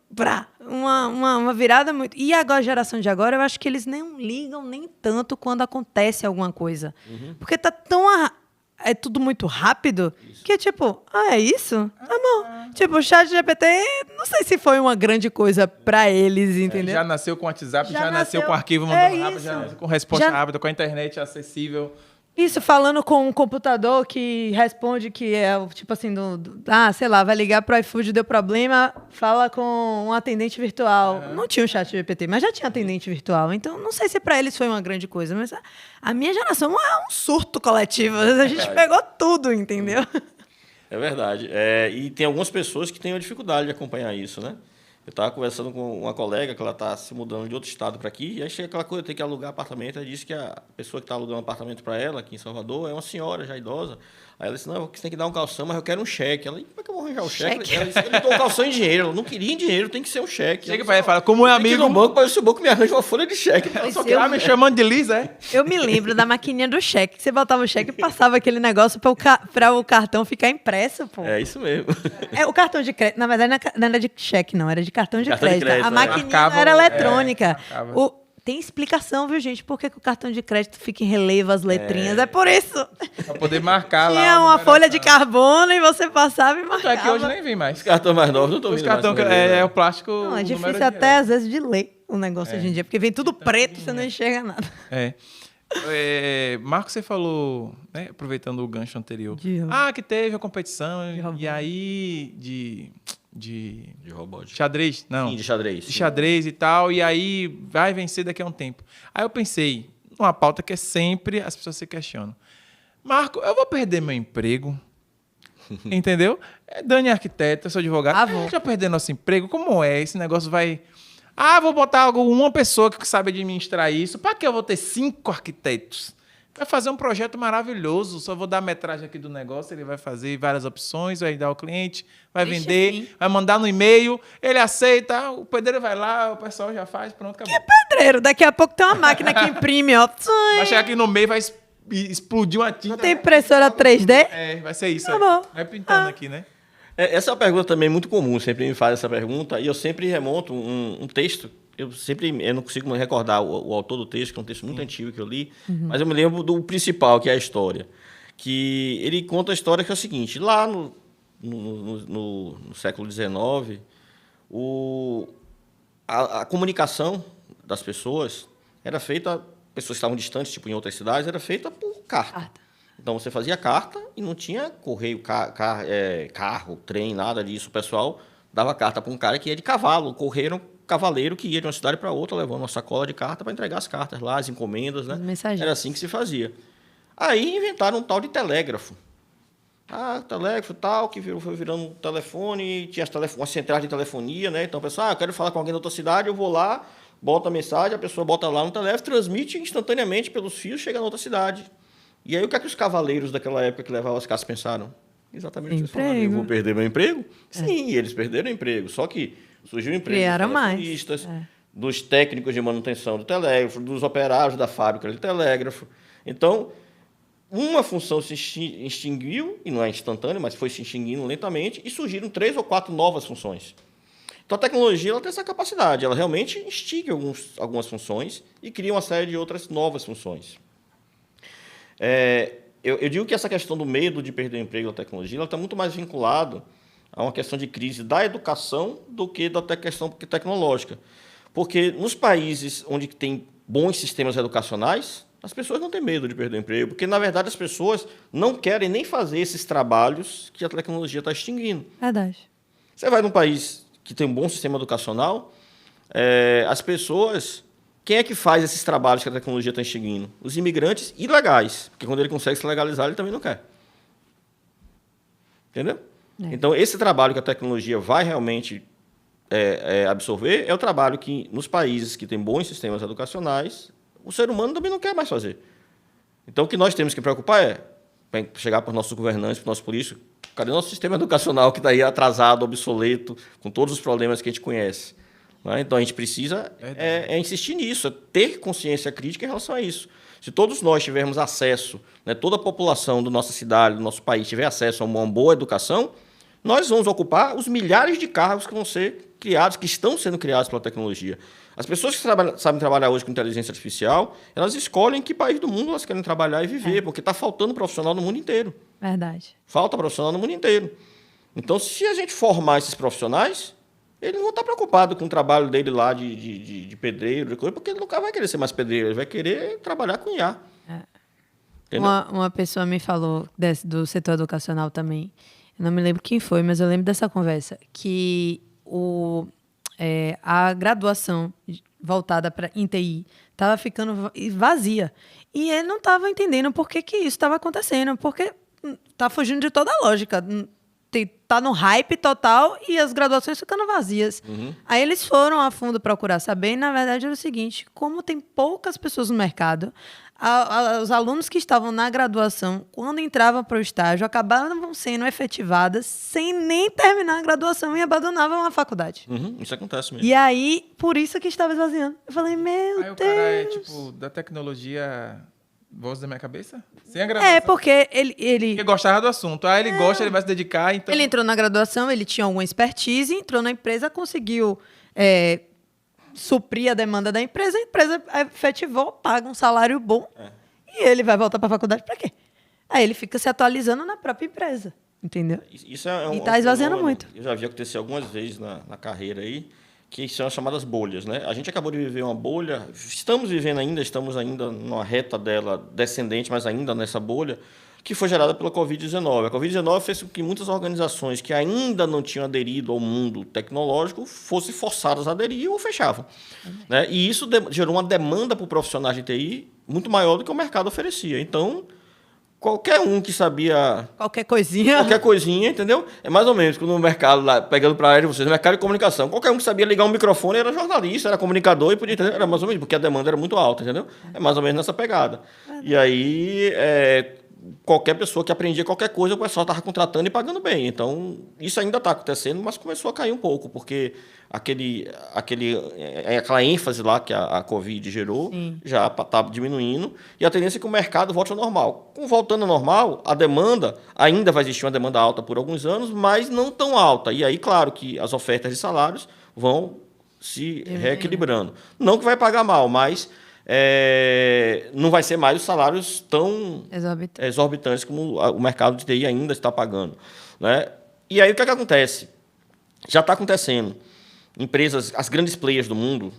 uma virada muito. E agora, a geração de agora, eu acho que eles nem ligam nem tanto quando acontece alguma coisa. Porque tá tão. É tudo muito rápido que, tipo, é isso? Tá bom. Tipo, o chat GPT, não sei se foi uma grande coisa pra eles, entendeu? Já nasceu com WhatsApp, já nasceu nasceu- com arquivo mandando é rápido, isso. já nasceu com resposta Já- rápida, com a internet acessível. Isso, falando com um computador que responde que é, tipo assim, sei lá, vai ligar pro iFood, deu problema, fala com um atendente virtual. Não tinha o chat GPT, mas já tinha atendente virtual. Então, não sei se pra eles foi uma grande coisa, mas a minha geração é um surto coletivo. A gente pegou tudo, entendeu? É verdade. E tem algumas pessoas que têm uma dificuldade de acompanhar isso, né? Eu estava conversando com uma colega que ela está se mudando de outro estado para aqui, e aí chega aquela coisa, tem que alugar apartamento. Ela disse que a pessoa que está alugando apartamento para ela, aqui em Salvador, é uma senhora já idosa. Aí ela disse, não, você tem que dar um calção, mas eu quero um cheque. Ela, como é que eu vou arranjar o cheque? Ela disse, eu não dou um calção em dinheiro. Ela não queria em dinheiro, tem que ser um cheque. Chega pra ele e fala, como é amigo... no banco, para o banco me arranja uma folha de cheque. Ela só eu- quer Tá me chamando de Liz, é? Eu me lembro da maquininha do cheque. Você botava o cheque e passava aquele negócio para o cartão ficar impresso, pô. É isso mesmo. O cartão de crédito, na verdade, não era de cheque, não, era de cartão de Cartão de crédito. crédito, A é. maquininha Marcava não era o- eletrônica. marcava. Tem explicação, viu, gente? Por que o cartão de crédito fica em relevo as letrinhas? É por isso. Pra poder marcar lá. Tinha a uma folha de numeração. carbono e você passava e Tanto marcava. é que hoje nem vem mais. Os cartões mais novos não estão Os vindo mais cartões com ele, né? é o plástico. Não, é o difícil número até, às vezes, de ler o negócio hoje em dia, porque vem tudo Tá preto e você não enxerga nada. Marco, você falou, né, aproveitando o gancho anterior. Que teve a competição, robô. e aí de De robótica. xadrez, não. Sim, de xadrez. De xadrez e tal, e aí vai vencer daqui a um tempo. Aí eu pensei, numa pauta que é sempre as pessoas se questionam. Marco, eu vou perder meu emprego? Entendeu? Dani é arquiteta, eu sou advogado. Vou. Já perder nosso emprego? Como é? Esse negócio vai... vou botar uma pessoa que sabe administrar isso. Para que eu vou ter 5 arquitetos? Vai fazer um projeto maravilhoso. Só vou dar a metragem aqui do negócio. Ele vai fazer várias opções, vai dar ao cliente, vai Deixa vender, assim. vai mandar no e-mail. Ele aceita, o pedreiro vai lá, o pessoal já faz, pronto, acabou. Pedreiro, daqui a pouco tem uma máquina que imprime, ó. Vai chegar aqui no meio, vai explodir uma tinta. Não tem impressora 3D? Vai ser isso. Tá aí. bom. Vai pintando aqui, né? Essa é uma pergunta também muito comum, sempre me faz essa pergunta, e eu sempre remonto um texto, eu não consigo me recordar o autor do texto, que é um texto muito antigo que eu li, mas eu me lembro do principal, que é a história. Que ele conta a história que é o seguinte, lá no século XIX, a comunicação das pessoas era feita, pessoas que estavam distantes, tipo em outras cidades, era feita por carta. Então, você fazia carta e não tinha correio, carro, trem, nada disso. O pessoal dava carta para um cara que ia de cavalo. O correio era um cavaleiro que ia de uma cidade para outra, levando uma sacola de carta para entregar as cartas lá, as encomendas, né? As mensagens. Era assim que se fazia. Aí inventaram um tal de telégrafo. Telégrafo tal, que foi virando um telefone, tinha as centrais de telefonia, né? Então, o pessoal, eu quero falar com alguém da outra cidade, eu vou lá, boto a mensagem, a pessoa bota lá no telégrafo, transmite instantaneamente pelos fios, chega na outra cidade. E aí, o que é que os cavaleiros daquela época que levavam as cartas pensaram? Exatamente o que vocês falaram. Eu vou perder meu emprego? Sim, eles perderam o emprego. Só que surgiu o emprego Criaram dos mais. telefonistas, dos técnicos de manutenção do telégrafo, dos operários da fábrica de telégrafo. Então, uma função se extinguiu, e não é instantâneo, mas foi se extinguindo lentamente, e surgiram 3 ou 4 novas funções. Então, a tecnologia ela tem essa capacidade. Ela realmente extingue algumas funções e cria uma série de outras novas funções. Eu digo que essa questão do medo de perder o emprego da tecnologia ela está muito mais vinculado a uma questão de crise da educação do que da questão tecnológica. Porque nos países onde tem bons sistemas educacionais, as pessoas não têm medo de perder o emprego, porque, na verdade, as pessoas não querem nem fazer esses trabalhos que a tecnologia está extinguindo. Verdade. Você vai num país que tem um bom sistema educacional, as pessoas... Quem é que faz esses trabalhos que a tecnologia está extinguindo? Os imigrantes ilegais, porque quando ele consegue se legalizar, ele também não quer. Entendeu? Então, esse trabalho que a tecnologia vai realmente absorver é o trabalho que, nos países que têm bons sistemas educacionais, o ser humano também não quer mais fazer. Então, o que nós temos que preocupar é para chegar para os nossos governantes, para os nossos políticos, cadê o nosso sistema educacional que está aí atrasado, obsoleto, com todos os problemas que a gente conhece? Né? Então, a gente precisa insistir nisso, ter consciência crítica em relação a isso. Se todos nós tivermos acesso, né, toda a população da nossa cidade, do nosso país, tiver acesso a uma boa educação, nós vamos ocupar os milhares de cargos que vão ser criados, que estão sendo criados pela tecnologia. As pessoas que sabem trabalhar hoje com inteligência artificial, elas escolhem que país do mundo elas querem trabalhar e viver, porque está faltando profissional no mundo inteiro. Verdade. Falta profissional no mundo inteiro. Então, se a gente formar esses profissionais, ele não está preocupado com o trabalho dele lá de pedreiro, de coisa, porque ele nunca vai querer ser mais pedreiro, ele vai querer trabalhar com IA. Uma pessoa me falou do setor educacional também, eu não me lembro quem foi, mas eu lembro dessa conversa, que a graduação voltada para TI estava ficando vazia. E ele não estava entendendo por que isso estava acontecendo, porque está fugindo de toda a lógica. Tá no hype total e as graduações ficando vazias. Uhum. Aí eles foram a fundo procurar saber, e na verdade era o seguinte, como tem poucas pessoas no mercado, os alunos que estavam na graduação, quando entravam para o estágio, acabavam sendo efetivadas sem nem terminar a graduação e abandonavam a faculdade. Uhum, isso acontece mesmo. E aí, por isso que estava esvaziando. Eu falei, meu Deus. Aí o cara é, tipo, da tecnologia... Voz da minha cabeça? Sem a graduação. Porque ele gostava do assunto. Aí ele gosta, ele vai se dedicar, então... Ele entrou na graduação, ele tinha alguma expertise, entrou na empresa, conseguiu suprir a demanda da empresa, a empresa efetivou, paga um salário bom, e ele vai voltar para a faculdade para quê? Aí ele fica se atualizando na própria empresa, entendeu? Isso e está esvaziando muito. Eu já vi acontecer algumas vezes na carreira aí, que são as chamadas bolhas, né? A gente acabou de viver uma bolha, estamos ainda numa reta dela descendente, mas ainda nessa bolha, que foi gerada pela Covid-19. A Covid-19 fez com que muitas organizações que ainda não tinham aderido ao mundo tecnológico fossem forçadas a aderir ou fechavam. Né? E isso gerou uma demanda por profissionais de TI muito maior do que o mercado oferecia. Então, qualquer um que sabia... Qualquer coisinha, entendeu? É mais ou menos, quando no mercado, lá, pegando para a área de vocês, no mercado de comunicação, qualquer um que sabia ligar um microfone era jornalista, era comunicador e podia entender, era mais ou menos, porque a demanda era muito alta, entendeu? É mais ou menos nessa pegada. E aí, qualquer pessoa que aprendia qualquer coisa, o pessoal estava contratando e pagando bem. Então, isso ainda está acontecendo, mas começou a cair um pouco, porque aquela ênfase lá que a Covid gerou já está diminuindo, e a tendência é que o mercado volte ao normal. Voltando ao normal, a demanda, ainda vai existir uma demanda alta por alguns anos, mas não tão alta. E aí, claro, que as ofertas de salários vão se reequilibrando. Não que vai pagar mal, mas... não vai ser mais os salários tão exorbitantes como o mercado de TI ainda está pagando. Né? E aí o que acontece? Já está acontecendo. Empresas, as grandes players do mundo,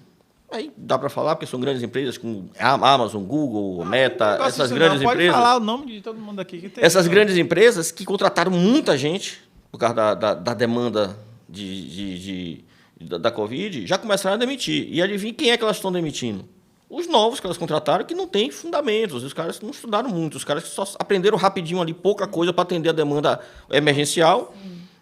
aí dá para falar, porque são grandes empresas como a Amazon, Google, Meta, essas grandes empresas. Pode falar o nome de todo mundo aqui. Essas grandes empresas que contrataram muita gente por causa da demanda da Covid, já começaram a demitir. E adivinha quem é que elas estão demitindo? Os novos que elas contrataram que não têm fundamentos, os caras que não estudaram muito, os caras que só aprenderam rapidinho ali pouca coisa para atender a demanda emergencial.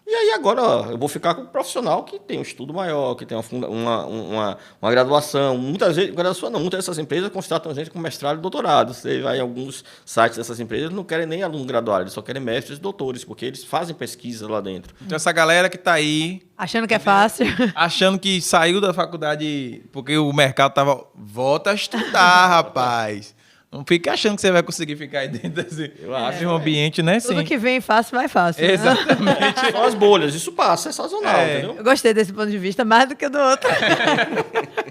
E aí agora eu vou ficar com um profissional que tem um estudo maior, que tem uma graduação. Muitas vezes, graduação não, muitas dessas empresas contratam gente com mestrado e doutorado. Você vai em alguns sites dessas empresas, não querem nem aluno graduado, eles só querem mestres e doutores, porque eles fazem pesquisa lá dentro. Então essa galera que está aí... Achando que é fácil. Achando que saiu da faculdade porque o mercado estava... Volta a estudar, rapaz. Não fica achando que você vai conseguir ficar aí dentro desse ambiente, né? Tudo que vem fácil, vai fácil. Exatamente. São as bolhas. Isso passa, é sazonal, entendeu? Eu gostei desse ponto de vista mais do que do outro.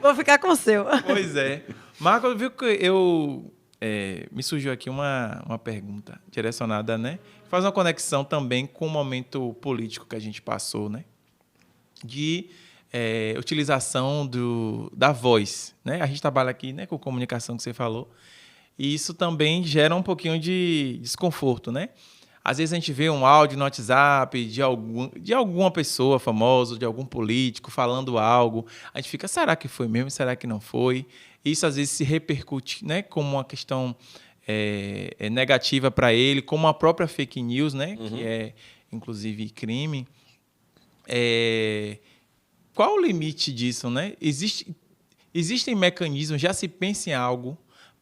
Vou ficar com o seu. Pois é. Marcos, viu que me surgiu aqui uma pergunta direcionada, né? Faz uma conexão também com o momento político que a gente passou, né? De utilização da voz, né? A gente trabalha aqui, né, com comunicação que você falou. E isso também gera um pouquinho de desconforto, né? Às vezes a gente vê um áudio no WhatsApp de alguma pessoa famosa, de algum político falando algo. A gente fica, será que foi mesmo? Será que não foi? Isso às vezes se repercute, né, como uma questão negativa para ele, como a própria fake news, né, que é inclusive crime. Qual o limite disso, né? Existem mecanismos, já se pensa em algo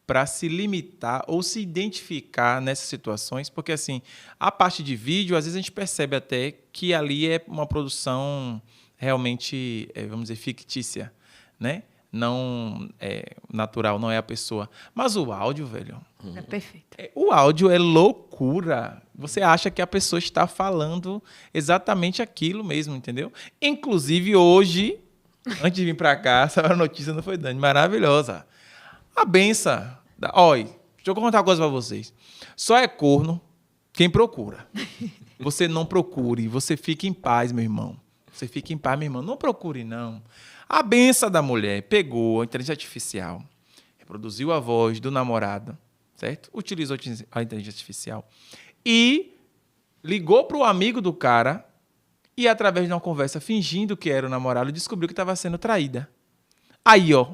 para se limitar ou se identificar nessas situações, porque assim, a parte de vídeo, às vezes a gente percebe até que ali é uma produção realmente, vamos dizer, fictícia, né? Não é natural, não é a pessoa. Mas o áudio, velho... É perfeito. O áudio é loucura. Você acha que a pessoa está falando exatamente aquilo mesmo, entendeu? Inclusive, hoje, antes de vir para cá, essa notícia não foi Dani, maravilhosa. A benção. Olha, deixa eu contar uma coisa para vocês. Só é corno quem procura. Você não procure, você fica em paz, meu irmão. Você fica em paz, meu irmão. Não procure, não. A benção da mulher pegou a inteligência artificial, reproduziu a voz do namorado, certo? Utilizou a inteligência artificial e ligou para o amigo do cara e, através de uma conversa, fingindo que era o namorado, descobriu que estava sendo traída. Aí, ó,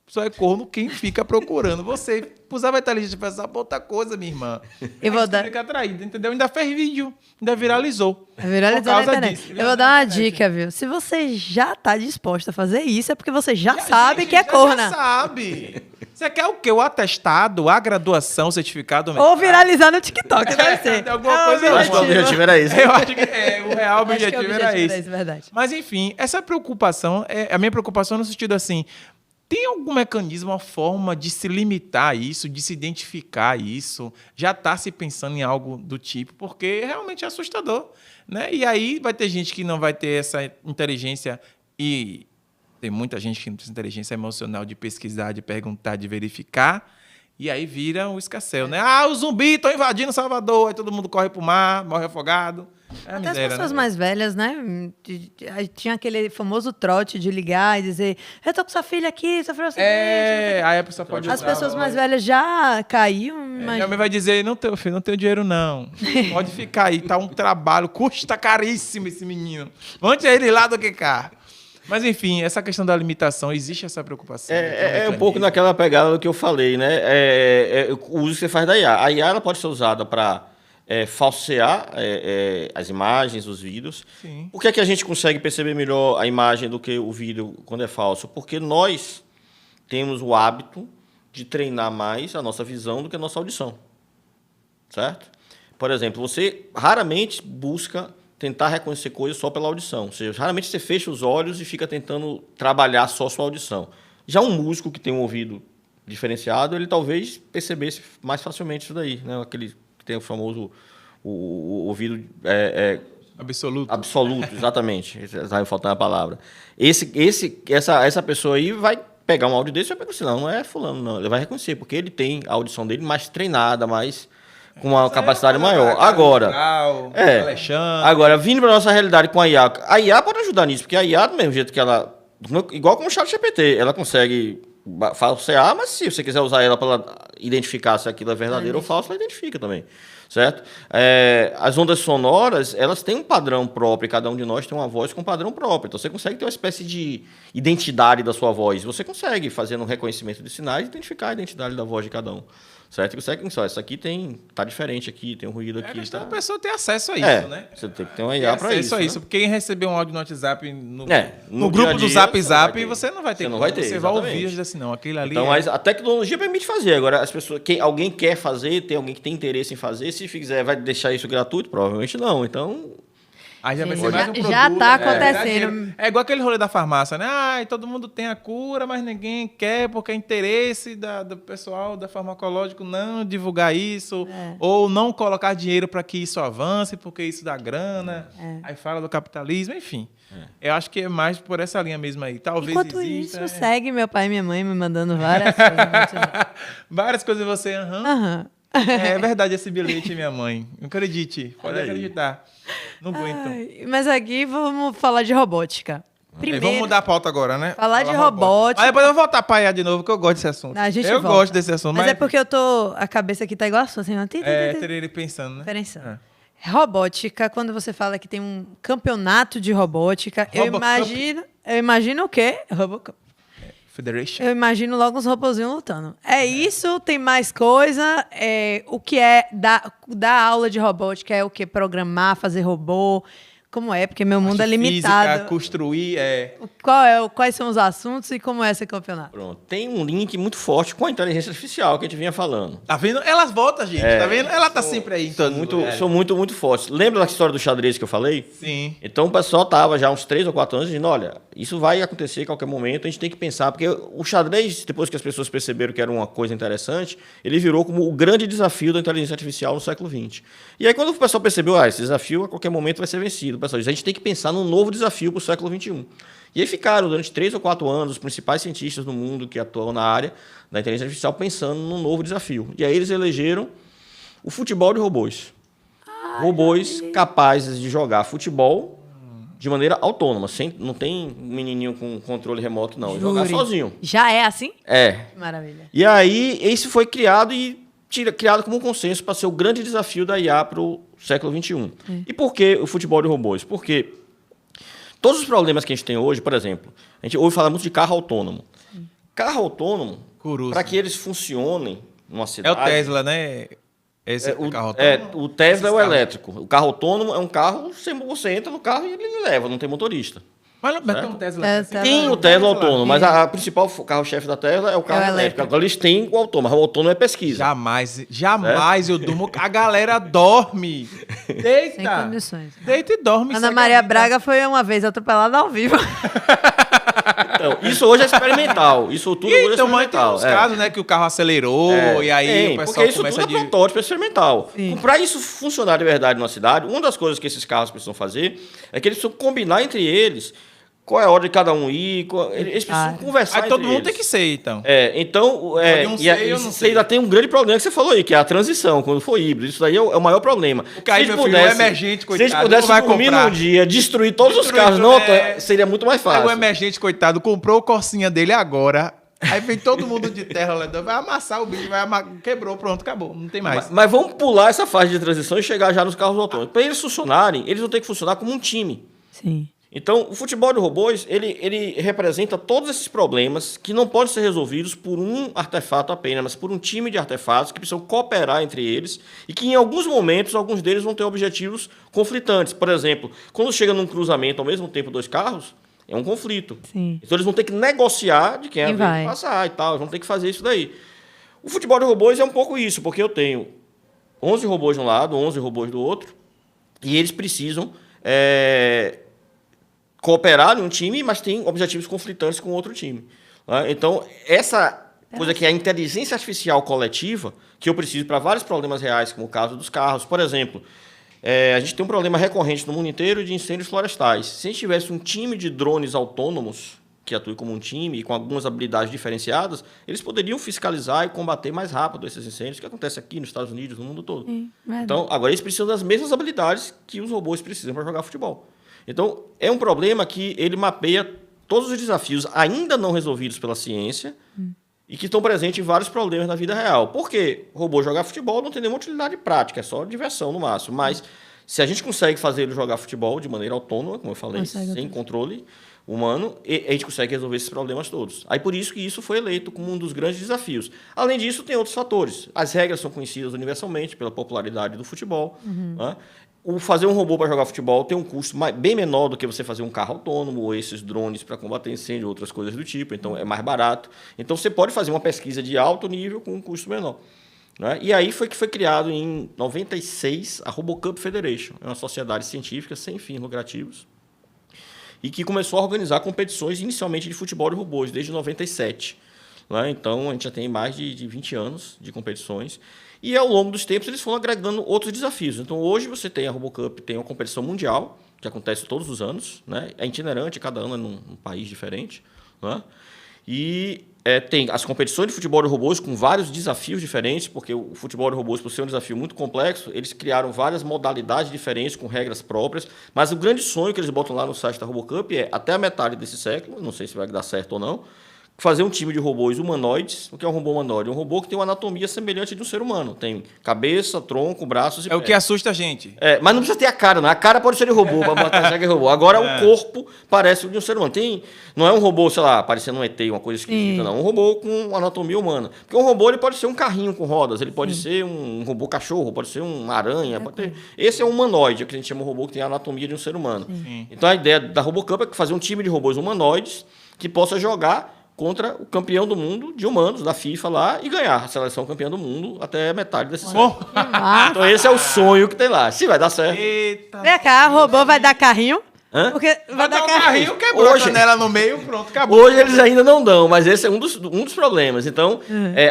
só é corno quem fica procurando. Você usava a inteligência artificial para outra coisa, minha irmã. Eu vou dar... Fica traída, entendeu? Ainda fez vídeo, ainda viralizou. Viralizou Por na causa internet. disso. Eu vou dar uma dica, viu? Se você já tá disposta a fazer isso, é porque você já sabe que é corna. Já sabe. Você quer o quê? O atestado, a graduação, o certificado? Ou viralizar no TikTok, deve ser. Alguma coisa Eu acho que o objetivo era esse. Eu acho que o real Acho que objetivo o era objetivo esse. verdade. Mas, enfim, essa preocupação, a minha preocupação no sentido assim, tem algum mecanismo, uma forma de se limitar a isso, de se identificar a isso? Já está se pensando em algo do tipo, porque realmente é assustador, né? E aí vai ter gente que não vai ter essa inteligência e tem muita gente que não tem essa inteligência emocional de pesquisar, de perguntar, de verificar. E aí vira o escassel, né? Ah, os zumbis estão invadindo Salvador, aí todo mundo corre pro mar, morre afogado. É a Até miséria, as pessoas né? mais velhas, né? Aí tinha aquele famoso trote de ligar e dizer: eu tô com sua filha aqui, sofreu um acidente. Aí a pessoa pode As usar, pessoas ó, mais velhas já caíam. Minha mãe vai dizer, não, teu filho, não tenho dinheiro, não. Pode ficar aí, tá um trabalho, custa caríssimo esse menino. Mande ele lá do que cá. Mas, enfim, essa questão da limitação, existe essa preocupação? É um pouco naquela pegada do que eu falei, né? O uso que você faz da IA. A IA ela pode ser usada para falsear as imagens, os vídeos. Sim. Por que é que a gente consegue perceber melhor a imagem do que o vídeo quando é falso? Porque nós temos o hábito de treinar mais a nossa visão do que a nossa audição. Certo? Por exemplo, você raramente busca tentar reconhecer coisas só pela audição. Ou seja, raramente você fecha os olhos e fica tentando trabalhar só sua audição. Já um músico que tem um ouvido diferenciado, ele talvez percebesse mais facilmente isso daí, né? Aquele que tem o famoso o ouvido absoluto, exatamente. Está faltando a palavra. Essa pessoa aí vai pegar um áudio desse e vai reconhecer. Não é fulano, não. Ele vai reconhecer, porque ele tem a audição dele mais treinada, mais com uma capacidade maior. Agora, vindo para nossa realidade com a IA pode ajudar nisso, porque a IA, do mesmo jeito que ela, igual como o ChatGPT, ela consegue falsear, mas se você quiser usar ela para identificar se aquilo é verdadeiro ou falso, ela identifica também, certo? As ondas sonoras, elas têm um padrão próprio, cada um de nós tem uma voz com um padrão próprio, então você consegue ter uma espécie de identidade da sua voz, você consegue, fazendo um reconhecimento de sinais, identificar a identidade da voz de cada um. Certo? Você consegue, isso aqui tá diferente aqui, tem um ruído aqui. É a questão tá? da pessoa ter acesso a isso, né? Você tem que ter uma IA para isso. Acesso a isso, porque quem receber um áudio no WhatsApp, no no grupo dia a do dia, Zap, você não vai ter. Você não vai ter, Você vai exatamente. ouvir e dizer assim, não, aquele ali... Então, mas a tecnologia permite fazer. Agora, as pessoas, alguém quer fazer, tem alguém que tem interesse em fazer, se fizer, vai deixar isso gratuito? Provavelmente não. Então... Aí já vai ser mais um produto. Já tá né? acontecendo. É igual aquele rolê da farmácia, né? Ai, todo mundo tem a cura, mas ninguém quer, porque é interesse do pessoal da farmacológico não divulgar isso, ou não colocar dinheiro para que isso avance, porque isso dá grana. Aí fala do capitalismo, enfim. Eu acho que é mais por essa linha mesmo aí. Talvez Enquanto exista, isso, segue meu pai e minha mãe me mandando várias coisas. várias coisas você... Aham. É verdade esse bilhete, minha mãe. Acredite, pode acreditar. Não aguento. Ai, mas aqui vamos falar de robótica. Primeiro, Vamos mudar a pauta agora, né? falar de robótica. Aí depois eu vou voltar pra IA de novo, que eu gosto desse assunto. A gente eu volta. gosto desse assunto. Mas é porque eu tô... A cabeça aqui tá igual a sua, assim. teria ele pensando, né? Pensando. Robótica, quando você fala que tem um campeonato de robótica, eu imagino o quê? Robocop. Federation. Eu imagino logo uns robozinhos lutando. Isso? Tem mais coisa? O que é dar aula de robótica? É o que? Programar, fazer robô? como é, porque meu mundo é Parte limitado. Física, construir, Quais são os assuntos e como é esse campeonato? Pronto. Tem um link muito forte com a inteligência artificial que a gente vinha falando. Tá vendo? Elas voltam, gente, tá vendo? Ela tá sempre aí em todos os lugares. São muito fortes. Lembra da história do xadrez que eu falei? Sim. Então o pessoal tava já há uns 3 ou 4 anos dizendo, olha, isso vai acontecer a qualquer momento, a gente tem que pensar, porque o xadrez, depois que as pessoas perceberam que era uma coisa interessante, ele virou como o grande desafio da inteligência artificial no século XX. E aí quando o pessoal percebeu, esse desafio a qualquer momento vai ser vencido, o pessoal diz, a gente tem que pensar num novo desafio para o século XXI. E aí ficaram, durante 3 ou 4 anos, os principais cientistas do mundo que atuam na área da inteligência artificial pensando num novo desafio. E aí eles elegeram o futebol de robôs. Robôs capazes de jogar futebol de maneira autônoma. Não tem um menininho com controle remoto, não. Jogar sozinho. Já é assim? É. Maravilha. E aí, esse foi criado criado como um consenso para ser o grande desafio da IA para o século XXI. E por que o futebol de robôs? Porque todos os problemas que a gente tem hoje, por exemplo, a gente ouve falar muito de carro autônomo. Carro autônomo, para que eles funcionem numa cidade... É o Tesla, né? Esse é o carro autônomo? O Tesla é o elétrico. O carro autônomo é um carro, você entra no carro e ele leva, não tem motorista. Mas não tem um Tesla. Tem o Tesla autônomo, mas a principal carro-chefe da Tesla é o carro elétrico. Agora eles têm o autônomo, mas o autônomo é pesquisa. Jamais eu durmo. A galera dorme. Deita. Sem condições. Deita e dorme. Ana Maria Braga foi uma vez atropelada ao vivo. Então, isso hoje é experimental. Isso tudo hoje é experimental. Tem uns casos, né, que o carro acelerou e aí o pessoal porque isso começa tudo é protótipo experimental. Para isso funcionar de verdade numa cidade, uma das coisas que esses carros precisam fazer é que eles precisam combinar entre eles qual é a hora de cada um ir, eles precisam conversar aí entre todo mundo eles. tem que ser, então. Você ainda tem um grande problema que você falou aí, que é a transição, quando for híbrido. Isso daí é o maior problema. Porque aí, meu filho, o emergente, coitado, se a gente pudesse dormir num dia, destruir todos os carros, seria muito mais fácil. Aí o emergente, coitado, comprou o Corsinha dele agora, aí vem todo mundo de terra, vai amassar o bicho, quebrou, pronto, acabou, não tem mais. Mas vamos pular essa fase de transição e chegar já nos carros autônomos. Para eles funcionarem, eles vão ter que funcionar como um time. Sim. Então, o futebol de robôs, ele representa todos esses problemas que não podem ser resolvidos por um artefato apenas, mas por um time de artefatos que precisam cooperar entre eles e que, em alguns momentos, alguns deles vão ter objetivos conflitantes. Por exemplo, quando chega num cruzamento ao mesmo tempo 2 carros, é um conflito. Sim. Então, eles vão ter que negociar de quem é a vez de passar e tal, eles vão ter que fazer isso daí. O futebol de robôs é um pouco isso, porque eu tenho 11 robôs de um lado, 11 robôs do outro, e eles precisam... cooperar em um time, mas tem objetivos conflitantes com outro time. Né? Então, essa coisa que é a inteligência artificial coletiva, que eu preciso para vários problemas reais, como o caso dos carros. Por exemplo, a gente tem um problema recorrente no mundo inteiro de incêndios florestais. Se a gente tivesse um time de drones autônomos, que atue como um time e com algumas habilidades diferenciadas, eles poderiam fiscalizar e combater mais rápido esses incêndios, que acontece aqui nos Estados Unidos, no mundo todo. Então, agora eles precisam das mesmas habilidades que os robôs precisam para jogar futebol. Então, é um problema que ele mapeia todos os desafios ainda não resolvidos pela ciência e que estão presentes em vários problemas na vida real. Por quê? O robô jogar futebol não tem nenhuma utilidade prática, é só diversão no máximo. Mas se a gente consegue fazer ele jogar futebol de maneira autônoma, como eu falei, sem controle humano, a gente consegue resolver esses problemas todos. Aí por isso que isso foi eleito como um dos grandes desafios. Além disso, tem outros fatores. As regras são conhecidas universalmente pela popularidade do futebol. Né? Fazer um robô para jogar futebol tem um custo bem menor do que você fazer um carro autônomo ou esses drones para combater incêndio, outras coisas do tipo. Então, é mais barato. Então, você pode fazer uma pesquisa de alto nível com um custo menor. Né? E aí foi que foi criado, em 96, a RoboCup Federation. É uma sociedade científica sem fins lucrativos e que começou a organizar competições inicialmente de futebol de robôs, desde 97. Né? Então, a gente já tem mais de 20 anos de competições. E, ao longo dos tempos, eles foram agregando outros desafios. Então, hoje, você tem a RoboCup, tem uma competição mundial, que acontece todos os anos. Né? É itinerante, cada ano é num país diferente. Né? E tem as competições de futebol de robôs com vários desafios diferentes, porque o futebol de robôs, por ser um desafio muito complexo, eles criaram várias modalidades diferentes, com regras próprias. Mas o grande sonho que eles botam lá no site da RoboCup é, até a metade desse século, não sei se vai dar certo ou não, fazer um time de robôs humanoides. O que é um robô humanoide? Um robô que tem uma anatomia semelhante de um ser humano. Tem cabeça, tronco, braços e É o pés. que assusta a gente. Mas não precisa ter a cara, não. A cara pode ser de robô, para botar que é robô. Agora o corpo parece o de um ser humano. Não é um robô, sei lá, parecendo um ET, uma coisa esquisita, não. Um robô com anatomia humana. Porque um robô ele pode ser um carrinho com rodas, ele pode ser um robô cachorro, pode ser uma aranha. Esse é um humanoide, que a gente chama de robô que tem a anatomia de um ser humano. Então a ideia da RoboCup é fazer um time de robôs humanoides que possa jogar contra o campeão do mundo de humanos da FIFA lá e ganhar a seleção campeã do mundo até metade desse século. Então esse é o sonho que tem lá. Se vai dar certo. Eita. Vem cá, o robô vai dar carrinho? Hã? Porque Vai dar um carrinho, quebrou a janela no meio, pronto, acabou. Hoje eles ainda não dão, mas esse é um dos problemas. Então,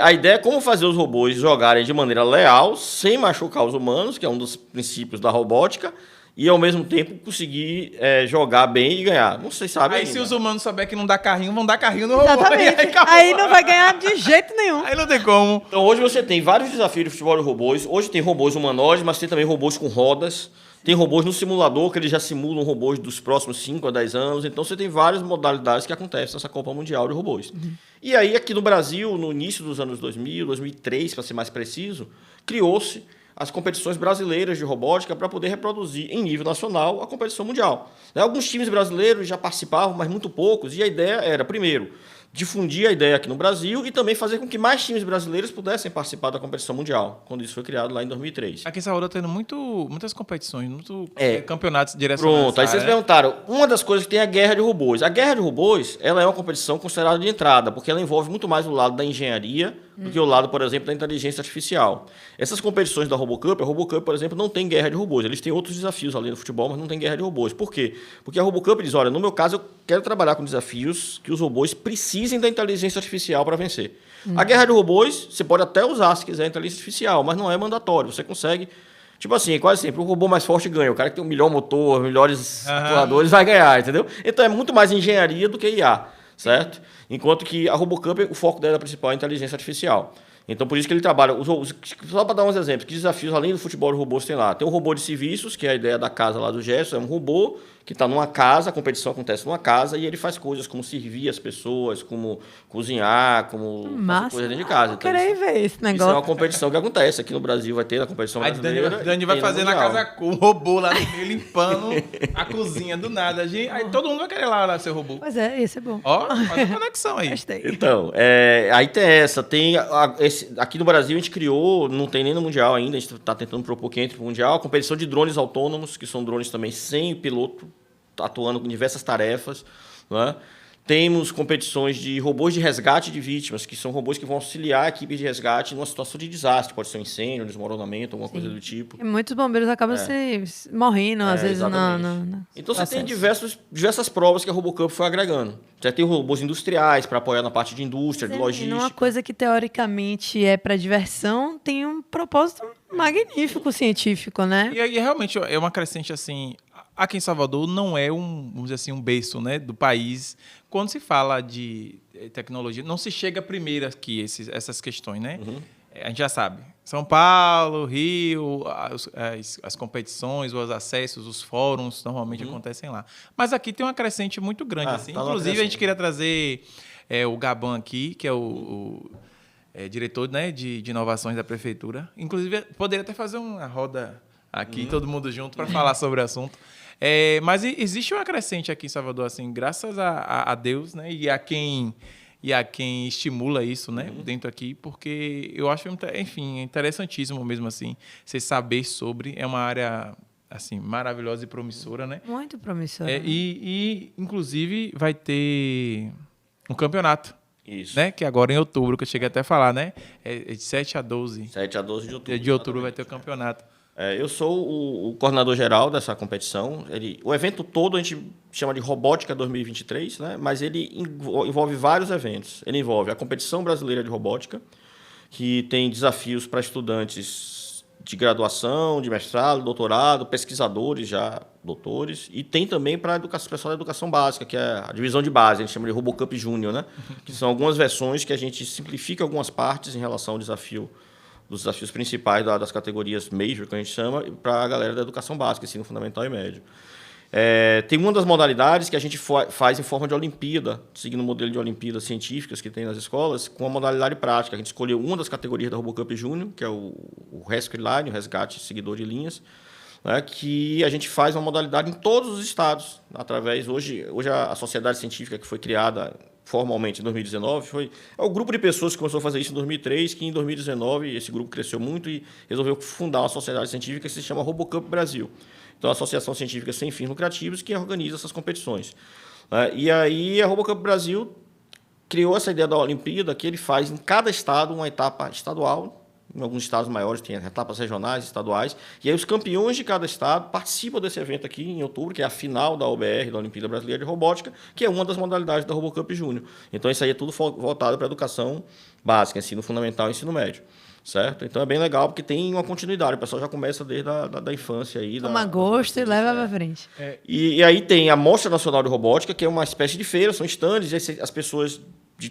a ideia é como fazer os robôs jogarem de maneira leal, sem machucar os humanos, que é um dos princípios da robótica, e ao mesmo tempo conseguir jogar bem e ganhar. Não sei, sabe? Aí ainda. se os humanos souberem que não dá carrinho, vão dar carrinho no robô. Exatamente. E acabou. Aí não vai ganhar de jeito nenhum. Aí não tem como. Então hoje você tem vários desafios de futebol de robôs. Hoje tem robôs humanoides, mas tem também robôs com rodas. Tem robôs no simulador, que eles já simulam robôs dos próximos 5 a 10 anos. Então você tem várias modalidades que acontecem nessa Copa Mundial de Robôs. E aí aqui no Brasil, no início dos anos 2000, 2003, para ser mais preciso, criou-se as competições brasileiras de robótica para poder reproduzir em nível nacional a competição mundial. Alguns times brasileiros já participavam, mas muito poucos, e a ideia era, primeiro, difundir a ideia aqui no Brasil e também fazer com que mais times brasileiros pudessem participar da competição mundial, quando isso foi criado lá em 2003. Aqui em Salvador tá tendo muitas competições, campeonatos direcionados. Pronto, aí vocês perguntaram, uma das coisas que tem é a guerra de robôs. A guerra de robôs, ela é uma competição considerada de entrada, porque ela envolve muito mais o lado da engenharia do que o lado, por exemplo, da inteligência artificial. Essas competições da RoboCup, a RoboCup, por exemplo, não tem guerra de robôs. Eles têm outros desafios ali no futebol, mas não tem guerra de robôs. Por quê? Porque a RoboCup diz, olha, no meu caso, eu quero trabalhar com desafios que os robôs precisem da inteligência artificial para vencer. A guerra de robôs, você pode até usar, se quiser, a inteligência artificial, mas não é mandatório. Você consegue... Tipo assim, quase sempre, o robô mais forte ganha. O cara que tem o melhor motor, melhores atuadores vai ganhar, entendeu? Então é muito mais engenharia do que IA, certo? Enquanto que a RoboCup, o foco dela principal é a inteligência artificial. Então, por isso que ele trabalha... Só para dar uns exemplos, que desafios, além do futebol de robôs, tem lá. Tem o robô de serviços, que é a ideia da casa lá do Gerson. É um robô que está numa casa, a competição acontece numa casa, e ele faz coisas como servir as pessoas, como cozinhar, como fazer coisa dentro de casa. Eu queria ver esse negócio. Isso é uma competição que acontece. Aqui no Brasil vai ter a competição brasileira. Aí Dani vai fazer na casa com o robô lá no meio, limpando a cozinha do nada. Aí todo mundo vai querer lá ser robô. Pois é, esse é bom. Ó, faz a conexão aí. Gostei. Então, aí tem essa. Aqui no Brasil a gente criou, não tem nem no Mundial ainda, a gente está tentando propor que entre no Mundial, a competição de drones autônomos, que são drones também sem piloto, atuando com diversas tarefas, né? Temos competições de robôs de resgate de vítimas, que são robôs que vão auxiliar a equipe de resgate numa situação de desastre. Pode ser um incêndio, um desmoronamento, alguma coisa do tipo. E muitos bombeiros acabam se morrendo, às vezes, Então você tem diversas provas que a RoboCup foi agregando. Já tem robôs industriais para apoiar na parte de indústria, de logística. Uma coisa que teoricamente é para diversão tem um propósito magnífico científico, né? E realmente é uma crescente assim... Aqui em Salvador não é vamos dizer assim, um berço, né, do país. Quando se fala de tecnologia, não se chega primeiro aqui essas questões, né? A gente já sabe. São Paulo, Rio, as competições, os acessos, os fóruns normalmente acontecem lá. Mas aqui tem uma crescente muito grande. Assim. Inclusive, a gente queria trazer o Gabão aqui, que é o diretor, né, de inovações da prefeitura. Inclusive, poderia até fazer uma roda aqui, todo mundo junto, para falar sobre o assunto. Mas existe uma crescente aqui em Salvador, assim, graças a Deus, né? E a quem estimula isso, né? Dentro aqui, porque eu acho, enfim, interessantíssimo mesmo, assim, você saber sobre. É uma área, assim, maravilhosa e promissora, né? Muito promissora. E inclusive, vai ter um campeonato. Isso. Né? Que agora em outubro, que eu cheguei até a falar, né? É de 7 a 12. 7 a 12 de outubro. De outubro vai ter o campeonato. Eu sou o coordenador geral dessa competição. O evento todo a gente chama de Robótica 2023, né? Mas ele envolve vários eventos. Ele envolve a competição brasileira de robótica, que tem desafios para estudantes de graduação, de mestrado, doutorado, pesquisadores já, doutores, e tem também para pessoal da educação básica, que é a divisão de base, a gente chama de RoboCup Júnior, né? Que são algumas versões que a gente simplifica algumas partes em relação ao desafio, dos desafios principais das categorias major, que a gente chama, para a galera da educação básica, ensino fundamental e médio. Tem uma das modalidades que a gente faz em forma de Olimpíada, seguindo o modelo de Olimpíadas científicas que tem nas escolas, com a modalidade prática. A gente escolheu uma das categorias da RoboCup Júnior, que é o Rescue Line, o resgate seguidor de linhas, né, que a gente faz uma modalidade em todos os estados, através... Hoje a sociedade científica que foi criada formalmente em 2019 é o grupo de pessoas que começou a fazer isso em 2003, que em 2019 esse grupo cresceu muito e resolveu fundar uma sociedade científica que se chama RoboCup Brasil. Então, a Associação Científica Sem Fins Lucrativos que organiza essas competições. E aí a RoboCup Brasil criou essa ideia da Olimpíada, que ele faz em cada estado uma etapa estadual. Em alguns estados maiores tem etapas regionais, estaduais. E aí os campeões de cada estado participam desse evento aqui em outubro, que é a final da OBR, da Olimpíada Brasileira de Robótica, que é uma das modalidades da RoboCup Júnior. Então, isso aí é tudo voltado para a educação básica, ensino fundamental e ensino médio. Certo? Então, é bem legal, porque tem uma continuidade. O pessoal já começa desde da infância. Aí, toma gosto e leva para frente. E aí tem a Mostra Nacional de Robótica, que é uma espécie de feira, são estandes, e as pessoas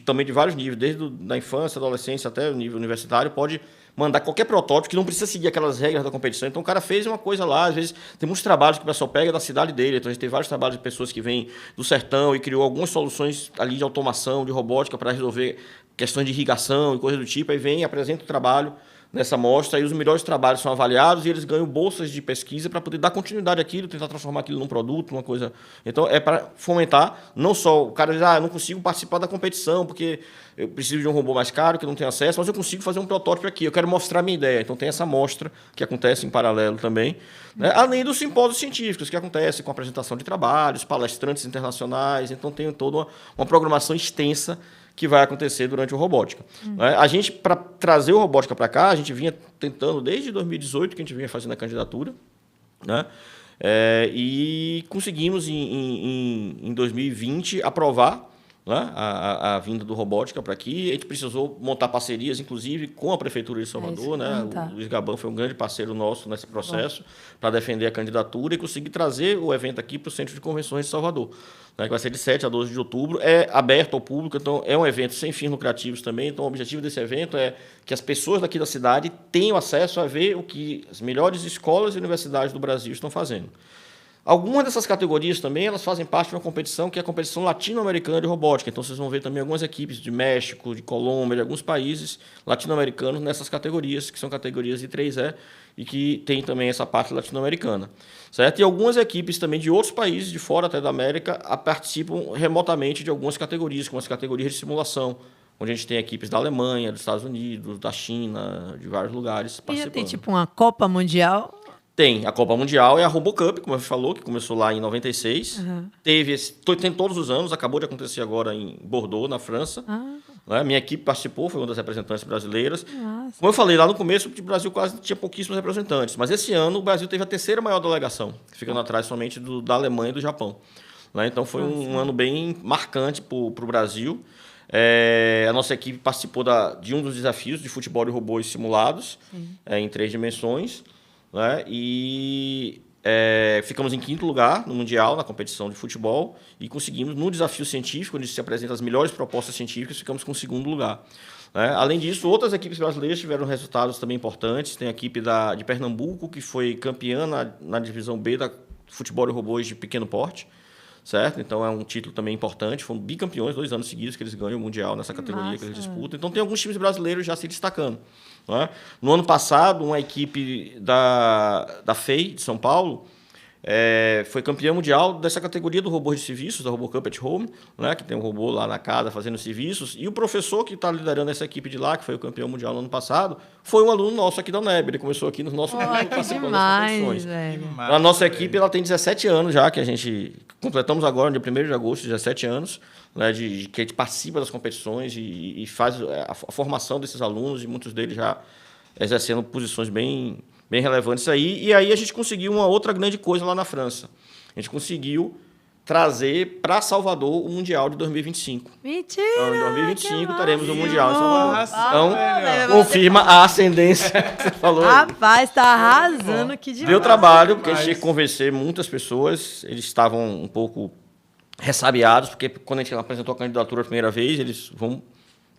também de vários níveis, desde da infância, adolescência até o nível universitário, pode mandar qualquer protótipo que não precisa seguir aquelas regras da competição. Então, o cara fez uma coisa lá, às vezes tem muitos trabalhos que o pessoal pega da cidade dele. Então, a gente tem vários trabalhos de pessoas que vêm do sertão e criou algumas soluções ali de automação, de robótica para resolver questões de irrigação e coisa do tipo. Aí vem e apresenta o trabalho nessa mostra, e os melhores trabalhos são avaliados e eles ganham bolsas de pesquisa para poder dar continuidade àquilo, tentar transformar aquilo num produto, uma coisa... Então, é para fomentar, não só o cara diz, eu não consigo participar da competição porque eu preciso de um robô mais caro, que eu não tenho acesso, mas eu consigo fazer um protótipo aqui, eu quero mostrar a minha ideia. Então, tem essa mostra que acontece em paralelo também, né? Além dos simpósios científicos que acontecem com apresentação de trabalhos, palestrantes internacionais. Então, tem toda uma programação extensa que vai acontecer durante o Robótica. A gente, para trazer o Robótica para cá, a gente vinha tentando, desde 2018, que a gente vinha fazendo a candidatura, né? E conseguimos, em 2020, aprovar, né, a vinda do Robótica para aqui. A gente precisou montar parcerias, inclusive, com a Prefeitura de Salvador. Né? O Luiz Gabão foi um grande parceiro nosso nesse processo para defender a candidatura e conseguir trazer o evento aqui para o Centro de Convenções de Salvador, né, que vai ser de 7 a 12 de outubro. É aberto ao público, então é um evento sem fins lucrativos também. Então, o objetivo desse evento é que as pessoas daqui da cidade tenham acesso a ver o que as melhores escolas e universidades do Brasil estão fazendo. Algumas dessas categorias também elas fazem parte de uma competição que é a competição latino-americana de robótica. Então, vocês vão ver também algumas equipes de México, de Colômbia, de alguns países latino-americanos nessas categorias, que são categorias de 3E e que tem também essa parte latino-americana. Certo? E algumas equipes também de outros países, de fora até da América, participam remotamente de algumas categorias, como as categorias de simulação, onde a gente tem equipes da Alemanha, dos Estados Unidos, da China, de vários lugares participando. E já tem tipo uma Copa Mundial? Tem a Copa Mundial, é a RoboCup, como a gente falou, que começou lá em 96. Tem todos os anos, acabou de acontecer agora em Bordeaux, na França. Né? Minha equipe participou, foi uma das representantes brasileiras. Nossa. Como eu falei, lá no começo o Brasil quase tinha pouquíssimos representantes. Mas esse ano o Brasil teve a terceira maior delegação, ficando atrás somente da Alemanha e do Japão. Né? Então foi um ano bem marcante para o Brasil. A nossa equipe participou de um dos desafios de futebol de robôs simulados, em 3 dimensões. Né? E ficamos em 5º lugar no Mundial, na competição de futebol, e conseguimos, no desafio científico, onde se apresentam as melhores propostas científicas, ficamos com o 2º lugar. Né? Além disso, outras equipes brasileiras tiveram resultados também importantes. Tem a equipe de Pernambuco, que foi campeã na divisão B da futebol de robôs de pequeno porte. Certo? Então, é um título também importante. Foram bicampeões, 2 anos seguidos que eles ganham o Mundial nessa categoria que eles disputam. Então, tem alguns times brasileiros já se destacando. Né? No ano passado, uma equipe da FEI, de São Paulo, foi campeã mundial dessa categoria do robô de serviços, da RoboCup at Home, né? Que tem um robô lá na casa fazendo serviços. E o professor que está liderando essa equipe de lá, que foi o campeão mundial no ano passado, foi um aluno nosso aqui da UNEB. Ele começou aqui no nosso grupo, participando dessas competições. A nossa equipe ela tem 17 anos já, que a gente completamos agora, no dia 1º de agosto, 17 anos, né, que a gente participa das competições e faz a formação desses alunos, e muitos deles já exercendo posições bem relevantes aí. E aí a gente conseguiu uma outra grande coisa lá na França. A gente conseguiu trazer para Salvador o Mundial de 2025. Mentira! Então, em 2025 teremos o Mundial em Salvador. Nossa, então, confirma a ascendência que você falou. Rapaz, tá arrasando, que demais. Deu trabalho, porque a gente tinha que convencer muitas pessoas. Eles estavam um pouco ressabiados, porque quando a gente apresentou a candidatura a primeira vez, eles vão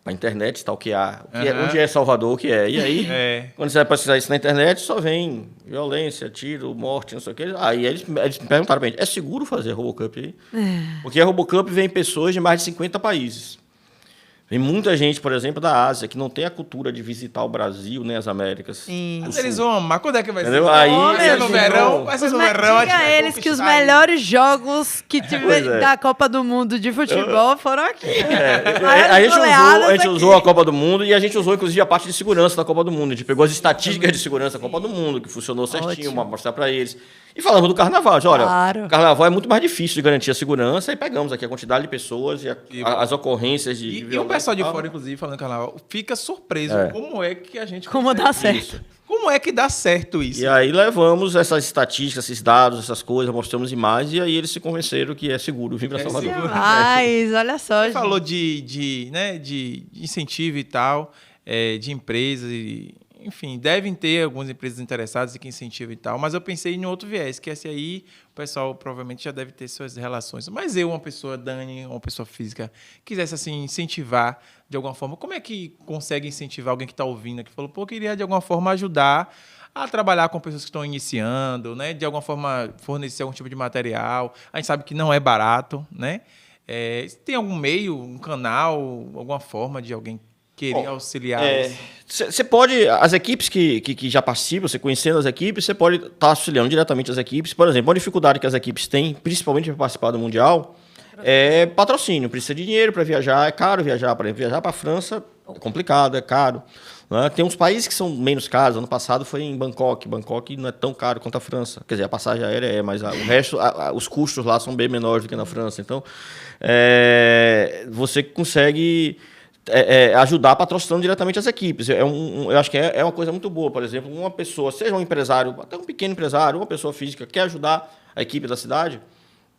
Pra internet stalkear. Onde é Salvador, o que é? E aí, quando você vai pesquisar isso na internet, só vem violência, tiro, morte, não sei o que. Aí eles perguntaram pra gente, é seguro fazer a RoboCup aí? Porque a RoboCup vem pessoas de mais de 50 países. Tem muita gente, por exemplo, da Ásia, que não tem a cultura de visitar o Brasil, nem as Américas. Sim. Mas eles vão amar. Quando é que vai ser? Entendeu? Aí, no verão. Vai ser no verão. Diga eles que os melhores jogos que tiver da Copa do Mundo de futebol foram aqui. A gente usou a Copa do Mundo e a gente usou, inclusive, a parte de segurança da Copa do Mundo. A gente pegou as estatísticas de segurança da Copa do Mundo, que funcionou certinho, mostrar para eles. E falamos do carnaval. Olha, o carnaval é muito mais difícil de garantir a segurança, e pegamos aqui a quantidade de pessoas e as ocorrências de e o pessoal de fora, inclusive, falando do carnaval, fica surpreso como é que a gente... Como dá certo. Isso. Como é que dá certo isso? E aí levamos essas estatísticas, esses dados, essas coisas, mostramos imagens, e aí eles se convenceram que é seguro vir para Salvador. Mas, olha só, gente. Falou de incentivo e tal, de empresas e... Enfim, devem ter algumas empresas interessadas e que incentivam e tal, mas eu pensei em outro viés, que esse aí o pessoal provavelmente já deve ter suas relações. Mas eu, uma pessoa, Dani, uma pessoa física, quisesse assim incentivar de alguma forma, como é que consegue incentivar alguém que está ouvindo, que falou, pô, queria de alguma forma ajudar a trabalhar com pessoas que estão iniciando, né? De alguma forma fornecer algum tipo de material. A gente sabe que não é barato, né? Tem algum meio, um canal, alguma forma de alguém querer auxiliar? Você pode, as equipes que já participam, você conhecendo as equipes, você pode estar auxiliando diretamente as equipes. Por exemplo, uma dificuldade que as equipes têm, principalmente para participar do Mundial, é patrocínio. Precisa de dinheiro para viajar, é caro viajar. Por exemplo, viajar para a França é complicado, é caro. Né? Tem uns países que são menos caros. Ano passado foi em Bangkok. Bangkok não é tão caro quanto a França. Quer dizer, a passagem aérea mas o resto, os custos lá são bem menores do que na França. Então, você consegue... ajudar patrocinando diretamente as equipes. Eu acho que é uma coisa muito boa. Por exemplo, uma pessoa, seja um empresário, até um pequeno empresário, uma pessoa física, quer ajudar a equipe da cidade,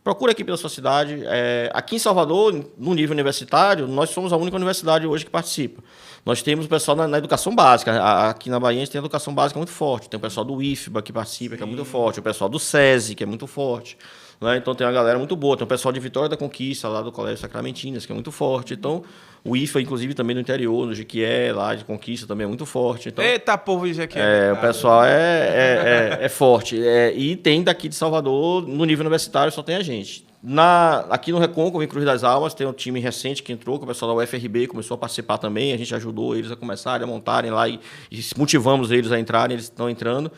procura a equipe da sua cidade. Aqui em Salvador, no nível universitário, nós somos a única universidade hoje que participa. Nós temos o pessoal na educação básica. Aqui na Bahia a gente tem a educação básica muito forte. Tem o pessoal do IFBA que participa, que é muito forte. O pessoal do SESI, que é muito forte. Né? Então tem uma galera muito boa. Tem o pessoal de Vitória da Conquista, lá do Colégio Sacramentinas, que é muito forte. Então, o IFA, inclusive, também no interior, no Jequié, lá de Conquista, também é muito forte. Então, eita, povo de Jequié. O pessoal é forte. E tem daqui de Salvador, no nível universitário, só tem a gente. Aqui no Recôncavo, em Cruz das Almas, tem um time recente que entrou, que o pessoal da UFRB começou a participar também. A gente ajudou eles a começarem, a montarem lá e motivamos eles a entrarem, eles estão entrando.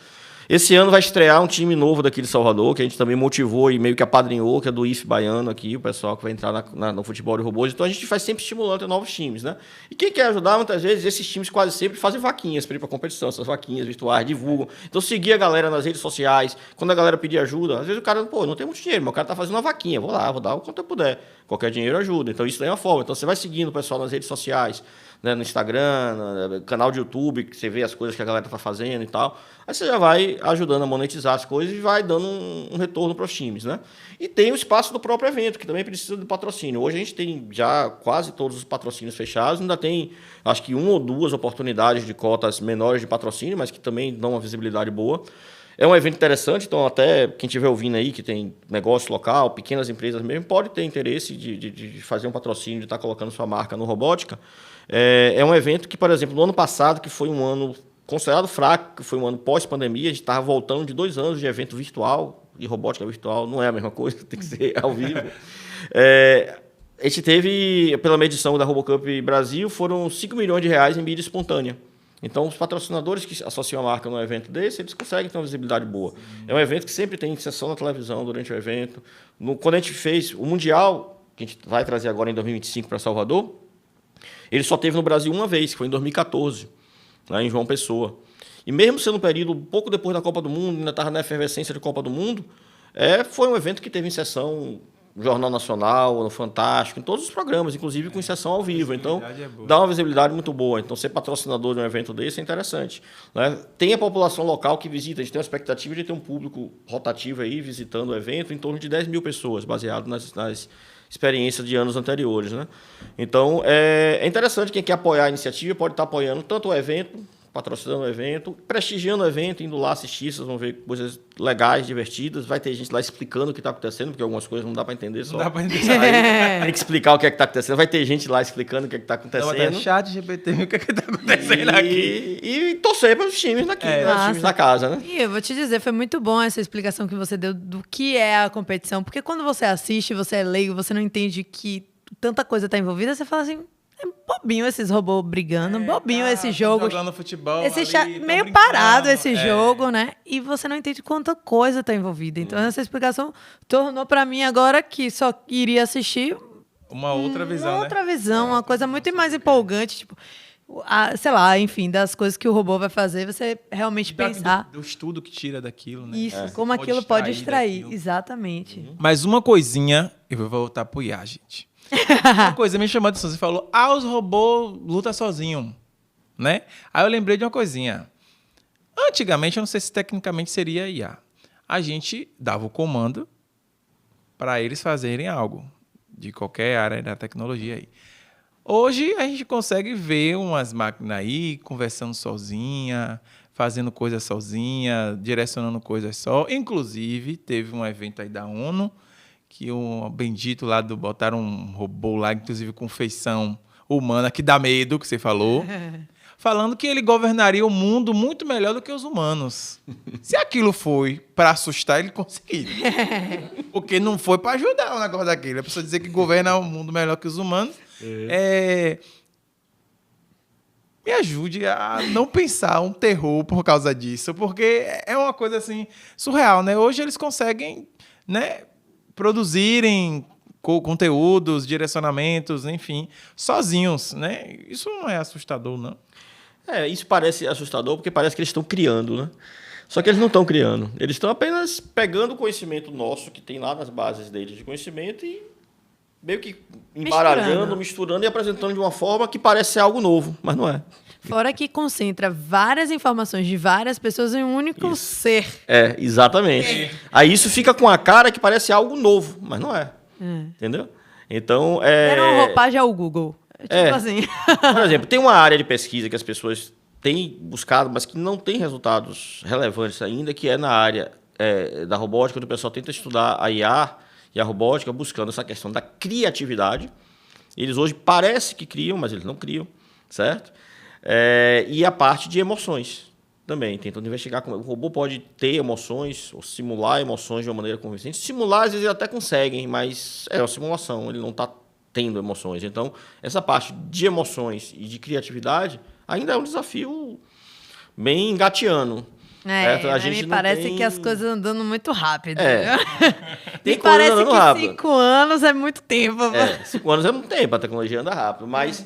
Esse ano vai estrear um time novo daqui de Salvador, que a gente também motivou e meio que apadrinhou, que é do IF Baiano aqui, o pessoal que vai entrar no futebol de robôs. Então a gente vai sempre estimulando novos times, né? E quem quer ajudar, muitas vezes, esses times quase sempre fazem vaquinhas para ir para a competição, essas vaquinhas virtuais, divulgam. Então seguir a galera nas redes sociais, quando a galera pedir ajuda, às vezes o cara, não tem muito dinheiro, mas o cara tá fazendo uma vaquinha, vou dar o quanto eu puder. Qualquer dinheiro ajuda. Então isso daí é uma forma. Então você vai seguindo o pessoal nas redes sociais, né, no Instagram, no canal de YouTube, que você vê as coisas que a galera está fazendo e tal. Aí você já vai ajudando a monetizar as coisas e vai dando um retorno para os times, né? E tem o espaço do próprio evento, que também precisa de patrocínio. Hoje a gente tem já quase todos os patrocínios fechados, ainda tem, acho que 1 ou 2 oportunidades de cotas menores de patrocínio, mas que também dão uma visibilidade boa. É um evento interessante, então até quem estiver ouvindo aí, que tem negócio local, pequenas empresas mesmo, pode ter interesse de fazer um patrocínio, de estar colocando sua marca no Robótica. É um evento que, por exemplo, no ano passado, que foi um ano considerado fraco, que foi um ano pós-pandemia, a gente estava voltando de 2 anos de evento virtual, e robótica virtual não é a mesma coisa, tem que ser ao vivo. A gente teve, pela medição da RoboCup Brasil, foram R$5 milhões em mídia espontânea. Então, os patrocinadores que associam a marca num evento desse, eles conseguem ter uma visibilidade boa. Sim. É um evento que sempre tem sessão na televisão durante o evento. Quando a gente fez o Mundial, que a gente vai trazer agora em 2025 para Salvador, ele só teve no Brasil uma vez, que foi em 2014, lá em João Pessoa. E mesmo sendo um período pouco depois da Copa do Mundo, ainda estava na efervescência de Copa do Mundo, foi um evento que teve inserção no Jornal Nacional, no Fantástico, em todos os programas, inclusive com inserção ao vivo. Então, dá uma visibilidade muito boa. Então, ser patrocinador de um evento desse é interessante. Né? Tem a população local que visita. A gente tem uma expectativa de ter um público rotativo aí, visitando o evento, em torno de 10 mil pessoas, baseado nas experiências de anos anteriores. Né? Então, é interessante. Quem quer apoiar a iniciativa pode estar apoiando tanto o evento, patrocinando o evento, prestigiando o evento, indo lá assistir, vocês vão ver coisas legais, divertidas, vai ter gente lá explicando o que está acontecendo, porque algumas coisas não dá para entender só. Não dá pra entender. Aí, tem que explicar o que é que está acontecendo, vai ter gente lá explicando o que é que está Então, acontecendo. até chat GPT, o que tá acontecendo aqui? E torcer para os times daqui, né? Os times da casa, né? E eu vou te dizer, foi muito bom essa explicação que você deu do que é a competição, porque quando você assiste, você é leigo, você não entende que tanta coisa está envolvida, você fala assim, é bobinho esses robôs brigando, bobinho esse jogo. Jogando futebol Esse ali, tão meio brincando. parado esse jogo, né? E você não entende quanta coisa tá envolvida. Então, essa explicação tornou para mim agora que só iria assistir Uma outra visão, uma né? outra visão, uma coisa muito mais empolgante, tipo, sei lá, enfim, das coisas que o robô vai fazer, você realmente pensar Do estudo que tira daquilo, né? isso, como aquilo pode extrair. daquilo. Exatamente. Mas uma coisinha, eu vou voltar pro IA, gente. Uma coisa me chamou a atenção. Você falou, os robôs lutam sozinhos, né? Aí eu lembrei de uma coisinha. Antigamente, eu não sei se tecnicamente seria IA. A gente dava o comando para eles fazerem algo de qualquer área da tecnologia aí. Hoje, a gente consegue ver umas máquinas aí conversando sozinha, fazendo coisas sozinha, direcionando coisas só. Inclusive, teve um evento aí da ONU que o bendito lá botaram um robô lá, inclusive com feição humana, que dá medo, que você falou, falando que ele governaria o mundo muito melhor do que os humanos. Se aquilo foi para assustar, ele conseguiu. Porque não foi para ajudar o negócio daquele. A pessoa dizer que governa o mundo melhor que os humanos. Me ajude a não pensar um terror por causa disso, porque é uma coisa assim surreal, né? Hoje eles conseguem, né, produzirem conteúdos, direcionamentos, enfim, sozinhos, né? Isso não é assustador, não? Isso parece assustador porque parece que eles estão criando, né? Só que eles não estão criando. Eles estão apenas pegando o conhecimento nosso, que tem lá nas bases deles de conhecimento, e meio que embaralhando, misturando e apresentando de uma forma que parece ser algo novo, mas não é. Fora que concentra várias informações de várias pessoas em um único ser. Exatamente. Aí isso fica com a cara que parece algo novo, mas não é. Entendeu? Então, Era uma roupagem ao Google. Tipo assim. Por exemplo, tem uma área de pesquisa que as pessoas têm buscado, mas que não tem resultados relevantes ainda, que é na área da robótica, onde o pessoal tenta estudar a IA e a robótica, buscando essa questão da criatividade. Eles hoje parece que criam, mas eles não criam, certo? E a parte de emoções também, tentando investigar como o robô pode ter emoções ou simular emoções de uma maneira convincente. Simular, às vezes, eles até conseguem, mas é uma simulação, ele não está tendo emoções. Então, essa parte de emoções e de criatividade ainda é um desafio bem engateando. A gente me parece que as coisas andando muito rápido. Tem me parece andando que rápido. 5 anos é muito tempo. 5 anos é muito tempo, a tecnologia anda rápido, mas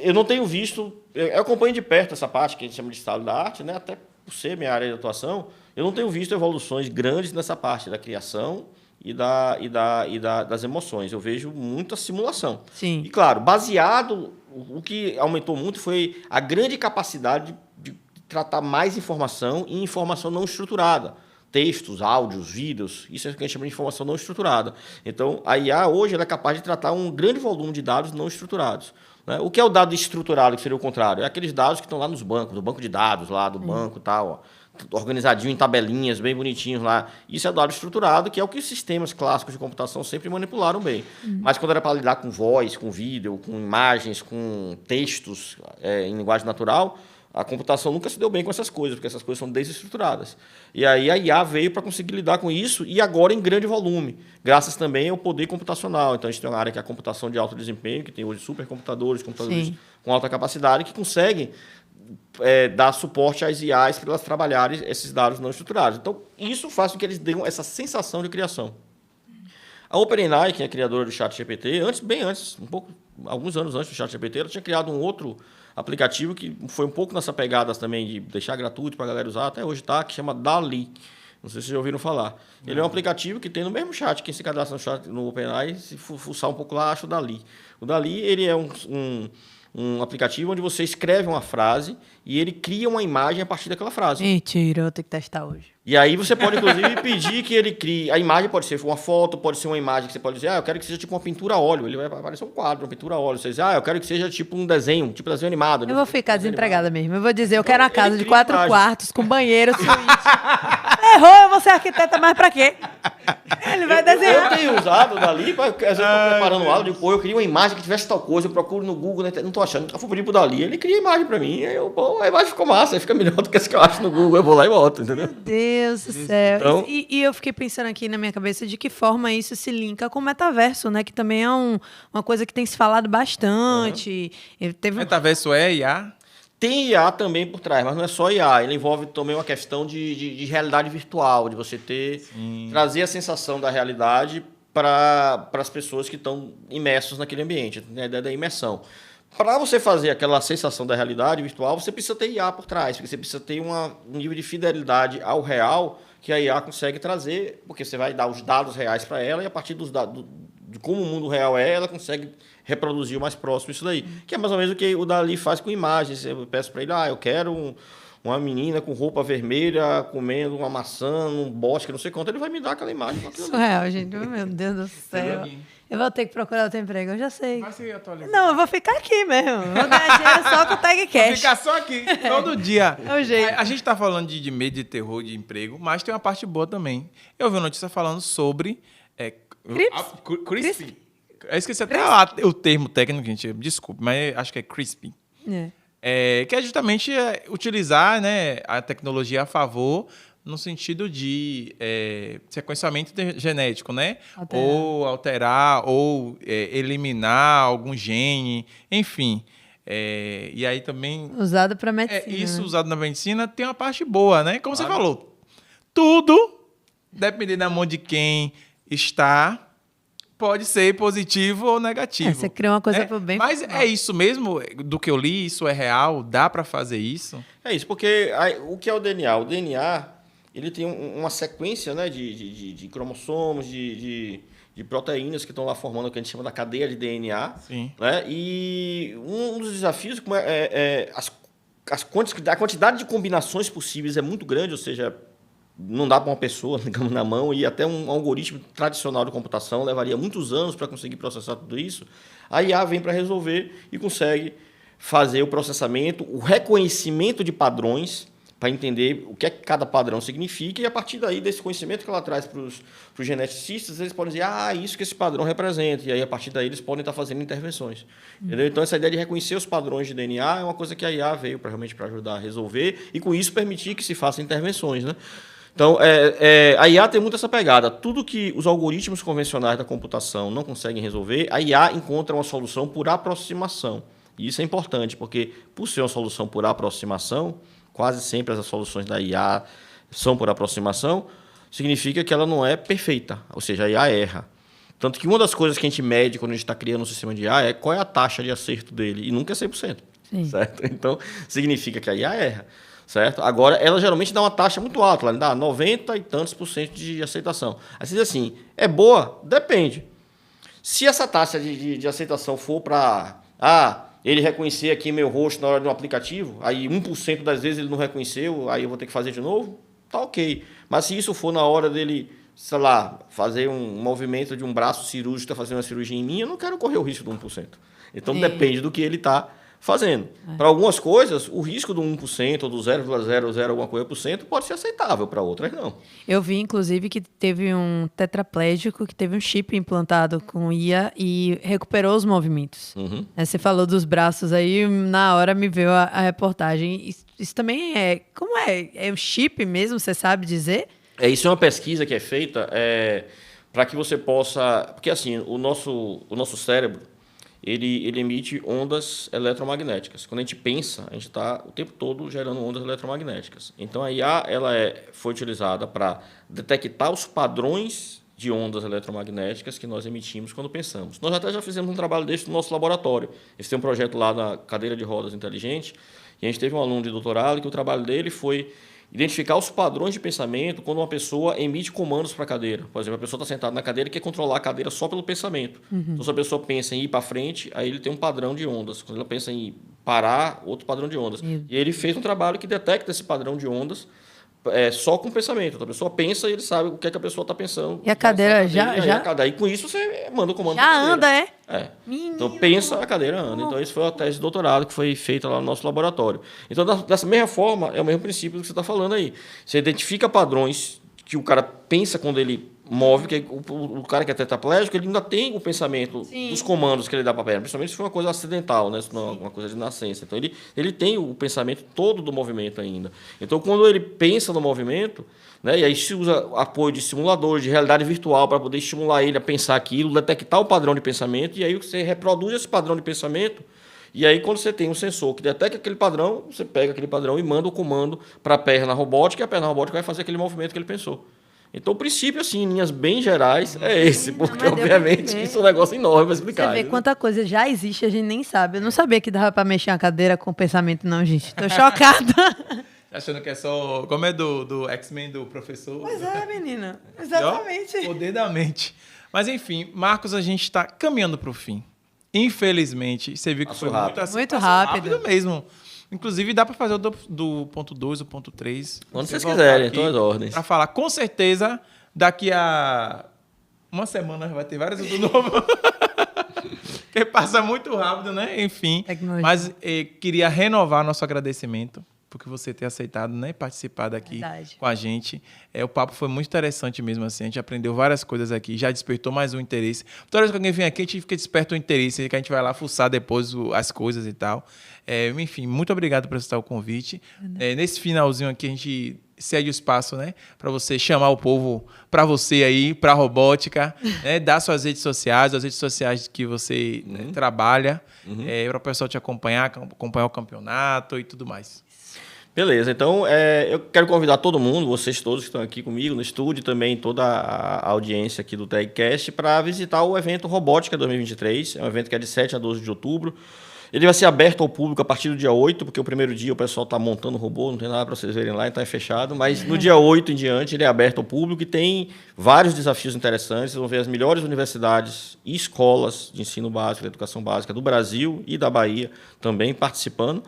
eu não tenho visto, eu acompanho de perto essa parte que a gente chama de estado da arte, né? Até por ser minha área de atuação, eu não tenho visto evoluções grandes nessa parte da criação e das emoções. Eu vejo muita simulação. Sim. E, claro, baseado, o que aumentou muito foi a grande capacidade de tratar mais informação e informação não estruturada. Textos, áudios, vídeos, isso é o que a gente chama de informação não estruturada. Então, a IA hoje ela é capaz de tratar um grande volume de dados não estruturados. Né? O que é o dado estruturado, que seria o contrário? É aqueles dados que estão lá nos bancos, no banco de dados, lá do banco e tal, organizadinho em tabelinhas, bem bonitinhos lá. Isso é dado estruturado, que é o que os sistemas clássicos de computação sempre manipularam bem. Mas quando era para lidar com voz, com vídeo, com imagens, com textos em linguagem natural, a computação nunca se deu bem com essas coisas, porque essas coisas são desestruturadas. E aí a IA veio para conseguir lidar com isso, e agora em grande volume, graças também ao poder computacional. Então, a gente tem uma área que é a computação de alto desempenho, que tem hoje supercomputadores, computadores Sim. com alta capacidade, que conseguem dar suporte às IAs para elas trabalharem esses dados não estruturados. Então, isso faz com que eles tenham essa sensação de criação. A OpenAI, que é a criadora do ChatGPT, bem antes, alguns anos antes do ChatGPT, ela tinha criado um outro aplicativo que foi um pouco nessa pegada também de deixar gratuito para a galera usar, até hoje está, que chama DALL-E. Não sei se vocês já ouviram falar. Ele é um aplicativo que tem no mesmo chat, quem se cadastra no OpenAI, se fuçar um pouco lá, acha o DALL-E. O DALL-E ele é um um aplicativo onde você escreve uma frase e ele cria uma imagem a partir daquela frase. Mentira, eu vou ter que testar hoje. E aí você pode, inclusive, pedir que ele crie... A imagem pode ser uma foto, pode ser uma imagem que você pode dizer, eu quero que seja tipo uma pintura a óleo. Ele vai aparecer um quadro, uma pintura a óleo. Você diz, eu quero que seja tipo um desenho animado. Eu vou ficar desempregada mesmo. Eu vou dizer, eu quero uma casa de cria 4 imagem. quartos, com banheiro, suíte. Errou, eu vou ser arquiteta, mas pra quê? Ele vai Eu desenhar. tenho usado dali, às vezes eu tô preparando aula, eu digo, eu queria uma imagem que tivesse tal coisa, eu procuro no Google, não tô achando, eu fui pedir pro Dali, ele cria a imagem pra mim, aí a imagem ficou massa, aí fica melhor do que essa que eu acho no Google, eu vou lá e boto, entendeu? Meu Deus do céu. Então- E eu fiquei pensando aqui na minha cabeça de que forma isso se linka com o metaverso, né? Que também é uma coisa que tem se falado bastante. Teve Metaverso é IA? Tem IA também por trás, mas não é só IA. Ele envolve também uma questão de realidade virtual, de você trazer a sensação da realidade para as pessoas que estão imersos naquele ambiente, né, a ideia da imersão. Para você fazer aquela sensação da realidade virtual, você precisa ter IA por trás, porque você precisa ter um nível de fidelidade ao real que a IA consegue trazer, porque você vai dar os dados reais para ela e a partir dos dados de como o mundo real é, ela consegue reproduzir o mais próximo isso daí. Que é mais ou menos o que o Dali faz com imagens. Eu peço para ele, eu quero uma menina com roupa vermelha comendo uma maçã num bosque, não sei quanto, ele vai me dar aquela imagem. surreal, gente. Meu Deus do céu. Eu vou ter que procurar outro emprego, eu já sei. Vai ser atualizado. Não, eu vou ficar aqui mesmo. Vou ganhar dinheiro só com o Tag Vou Cash. ficar só aqui, todo dia. É o jeito. A gente tá falando de medo, de terror, de emprego, mas tem uma parte boa também. Eu vi uma notícia falando sobre... Crispy. Eu esqueci até o termo técnico, gente. Desculpe, mas acho que é crispy. Que é justamente utilizar, né, a tecnologia a favor no sentido de sequenciamento genético, né? Ou alterar, ou eliminar algum gene, enfim. E aí também... Usado para medicina. Isso né? usado na medicina tem uma parte boa, né? Como você falou, tudo, dependendo da mão de quem está, pode ser positivo ou negativo. Você criou uma coisa pro bem. Mas é isso mesmo? Do que eu li, isso é real? Dá para fazer isso? É isso, porque o que é o DNA? O DNA ele tem uma sequência, né, de cromossomos, de proteínas que estão lá formando o que a gente chama da cadeia de DNA. Sim. Né? E um dos desafios a quantidade de combinações possíveis é muito grande, ou seja, não dá para uma pessoa, digamos, na mão, e até um algoritmo tradicional de computação levaria muitos anos para conseguir processar tudo isso. A IA vem para resolver e consegue fazer o processamento, o reconhecimento de padrões, para entender o que é que cada padrão significa, e a partir daí, desse conhecimento que ela traz para os geneticistas, eles podem dizer, isso que esse padrão representa, e aí a partir daí eles podem estar fazendo intervenções. Entendeu? Então, essa ideia de reconhecer os padrões de DNA é uma coisa que a IA veio realmente para ajudar a resolver, e com isso permitir que se façam intervenções, né? Então, a IA tem muito essa pegada. Tudo que os algoritmos convencionais da computação não conseguem resolver, a IA encontra uma solução por aproximação. E isso é importante, porque, por ser uma solução por aproximação, quase sempre as soluções da IA são por aproximação, significa que ela não é perfeita, ou seja, a IA erra. Tanto que uma das coisas que a gente mede quando a gente está criando um sistema de IA é qual é a taxa de acerto dele, e nunca é 100%. Sim. Certo? Então, significa que a IA erra. Certo? Agora, ela geralmente dá uma taxa muito alta, ela dá 90 e tantos por cento de aceitação. Aí você diz assim, é boa? Depende. Se essa taxa de aceitação for para... ele reconhecer aqui meu rosto na hora de um aplicativo, aí 1% das vezes ele não reconheceu, aí eu vou ter que fazer de novo, tá ok. Mas se isso for na hora dele, sei lá, fazer um movimento de um braço cirúrgico, está fazendo uma cirurgia em mim, eu não quero correr o risco do 1%. Então depende do que ele está fazendo. Para algumas coisas, o risco do 1% ou do 0,00 alguma coisa por cento pode ser aceitável, para outras não. Eu vi, inclusive, que teve um tetraplégico que teve um chip implantado com IA e recuperou os movimentos. Você falou dos braços aí, na hora me veio a reportagem. Isso também é... Como é? É um chip mesmo, você sabe dizer? Isso é uma pesquisa que é feita para que você possa... Porque assim, o nosso cérebro, ele emite ondas eletromagnéticas. Quando a gente pensa, a gente está o tempo todo gerando ondas eletromagnéticas. Então, a IA foi utilizada para detectar os padrões de ondas eletromagnéticas que nós emitimos quando pensamos. Nós até já fizemos um trabalho desse no nosso laboratório. Esse tem um projeto lá na cadeira de rodas inteligente, e a gente teve um aluno de doutorado que o trabalho dele foi identificar os padrões de pensamento quando uma pessoa emite comandos para a cadeira. Por exemplo, a pessoa está sentada na cadeira e quer controlar a cadeira só pelo pensamento. Então, se a pessoa pensa em ir para frente, aí ele tem um padrão de ondas. Quando ela pensa em parar, outro padrão de ondas. E ele fez um trabalho que detecta esse padrão de ondas só com o pensamento. Então, a pessoa pensa e ele sabe o que é que a pessoa está pensando. E a cadeira já... Aí, com isso, você manda o comando Já anda, é? Então, pensa, a cadeira anda. Então, isso foi a tese de doutorado que foi feita lá no nosso laboratório. Então, dessa mesma forma, é o mesmo princípio que você está falando aí. Você identifica padrões que o cara pensa quando ele move, que o cara que é tetraplégico, ele ainda tem o pensamento dos comandos que ele dá para a perna, principalmente se for uma coisa acidental, né? Se não é uma coisa de nascença. Então, ele tem o pensamento todo do movimento ainda. Então, quando ele pensa no movimento, né, e aí se usa apoio de simulador, de realidade virtual, para poder estimular ele a pensar aquilo, detectar o padrão de pensamento, e aí você reproduz esse padrão de pensamento, e aí quando você tem um sensor que detecta aquele padrão, você pega aquele padrão e manda o comando para a perna robótica, e a perna robótica vai fazer aquele movimento que ele pensou. Então, o princípio, assim, em linhas bem gerais, é esse, porque, obviamente, isso é um negócio enorme para explicar. Você vê quanta coisa já existe, a gente nem sabe. Eu não sabia que dava para mexer a cadeira com pensamento, não, gente. Tô chocada. Achando que é só... Como é do X-Men, do professor? Pois é, menina. Exatamente. Poder da mente. Mas, enfim, Marcos, a gente está caminhando para o fim. Infelizmente, você viu que foi muito rápido mesmo. Inclusive, dá para fazer o do ponto 2, o ponto 3. Quando vocês quiserem, então as ordens. Para falar, com certeza, daqui a uma semana vai ter vários assuntos novos. Porque passa muito rápido, né? Enfim. Tecnologia. Mas queria renovar nosso agradecimento por você ter aceitado, né, participar daqui com a gente. O papo foi muito interessante mesmo, assim. A gente aprendeu várias coisas aqui, já despertou mais um interesse. Toda vez que alguém vem aqui, a gente fica desperto o interesse, que a gente vai lá fuçar depois as coisas e tal. Enfim, muito obrigado por aceitar o convite. Nesse finalzinho aqui, a gente cede o espaço, né, para você chamar o povo para você aí, para a robótica, né, dar suas redes sociais, as redes sociais que você trabalha, para o pessoal te acompanhar o campeonato e tudo mais. Beleza, então eu quero convidar todo mundo, vocês todos que estão aqui comigo no estúdio, também toda a audiência aqui do TagCast, para visitar o evento Robótica 2023. É um evento que é de 7 a 12 de outubro. Ele vai ser aberto ao público a partir do dia 8, porque o primeiro dia o pessoal está montando o robô, não tem nada para vocês verem lá, então é fechado. Mas no dia 8 em diante ele é aberto ao público e tem vários desafios interessantes. Vocês vão ver as melhores universidades e escolas de ensino básico, de educação básica do Brasil e da Bahia também participando,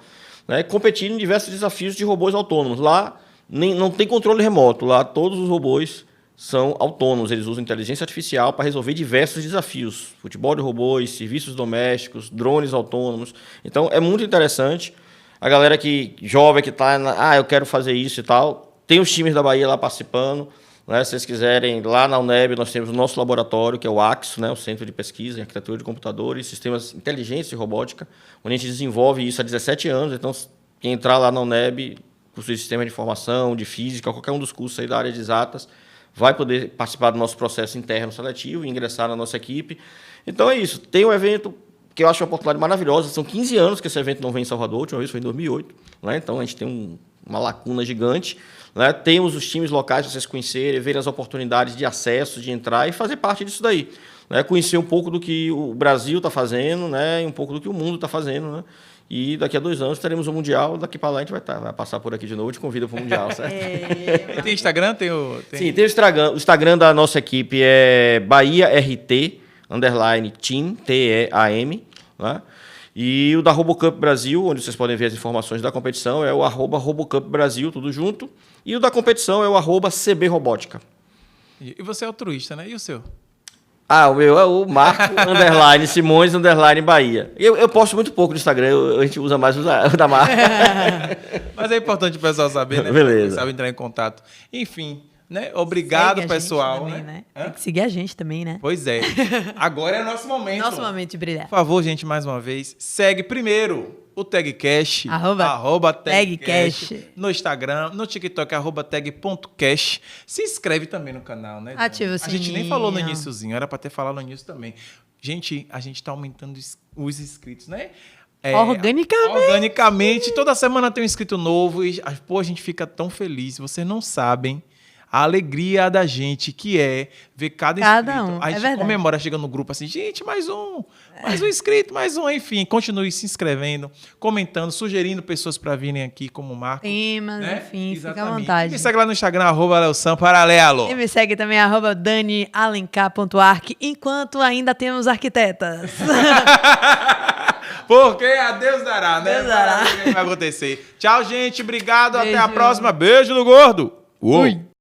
né, competindo em diversos desafios de robôs autônomos. Lá não tem controle remoto, lá todos os robôs são autônomos, eles usam inteligência artificial para resolver diversos desafios. Futebol de robôs, serviços domésticos, drones autônomos. Então, é muito interessante. A galera jovem que está, eu quero fazer isso e tal, tem os times da Bahia lá participando. Né? Se vocês quiserem, lá na UNEB nós temos o nosso laboratório, que é o AXO, né? O Centro de Pesquisa em Arquitetura de Computadores, Sistemas Inteligentes e Robótica, onde a gente desenvolve isso há 17 anos. Então, quem entrar lá na UNEB, curso de Sistema de Informação, de Física, qualquer um dos cursos aí da área de exatas, vai poder participar do nosso processo interno seletivo e ingressar na nossa equipe. Então, é isso. Tem um evento que eu acho uma oportunidade maravilhosa. São 15 anos que esse evento não vem em Salvador. A última vez foi em 2008. Né? Então, a gente tem uma lacuna gigante. Né? Temos os times locais para vocês conhecerem, verem as oportunidades de acesso, de entrar e fazer parte disso daí. Né? Conhecer um pouco do que o Brasil está fazendo, né? E um pouco do que o mundo está fazendo. Né? E daqui a 2 anos teremos o Mundial. Daqui para lá a gente vai passar por aqui de novo e te convida para o Mundial, certo? Tem Instagram? Sim, tem o Instagram. O Instagram da nossa equipe é BahiaRT_Team, TEAM. Né? E o da RoboCup Brasil, onde vocês podem ver as informações da competição, é o @RoboCup Brasil, tudo junto. E o da competição é o @CBRobótica. E você é altruísta, né? E o seu? O meu é o Marco Simões Bahia. Eu posto muito pouco no Instagram, a gente usa mais o da marca. Mas é importante o pessoal saber, né? Beleza. Sabe entrar em contato. Enfim, né? Obrigado, pessoal. Também, né? Tem que seguir a gente também, né? Pois é. Agora é nosso momento. Nosso momento de brilhar. Por favor, gente, mais uma vez, segue primeiro o TagCast, @TagCast, no Instagram, no TikTok, @tag.cast. Se inscreve também no canal, né? Ativa o sininho. A gente nem falou no iniciozinho, era para ter falado no início também. Gente, a gente tá aumentando os inscritos, né? Organicamente. Toda semana tem um inscrito novo e, a gente fica tão feliz. Vocês não sabem a alegria da gente, que é ver cada inscrito. Um, a gente verdade. comemora, chega no grupo assim, gente, mais um inscrito, mais um, enfim. Continue se inscrevendo, comentando, sugerindo pessoas para virem aqui como Marco. Temas, né? enfim, Exatamente. fica à vontade. Me segue lá no Instagram, @LeoSamParalelo. E me segue também, @DaniAlencar.arc, enquanto ainda temos arquitetas. Porque a Deus dará, né? Deus dará. Vai acontecer. Tchau, gente. Obrigado. Beijo. Até a próxima. Beijo no gordo. Uou. Fui.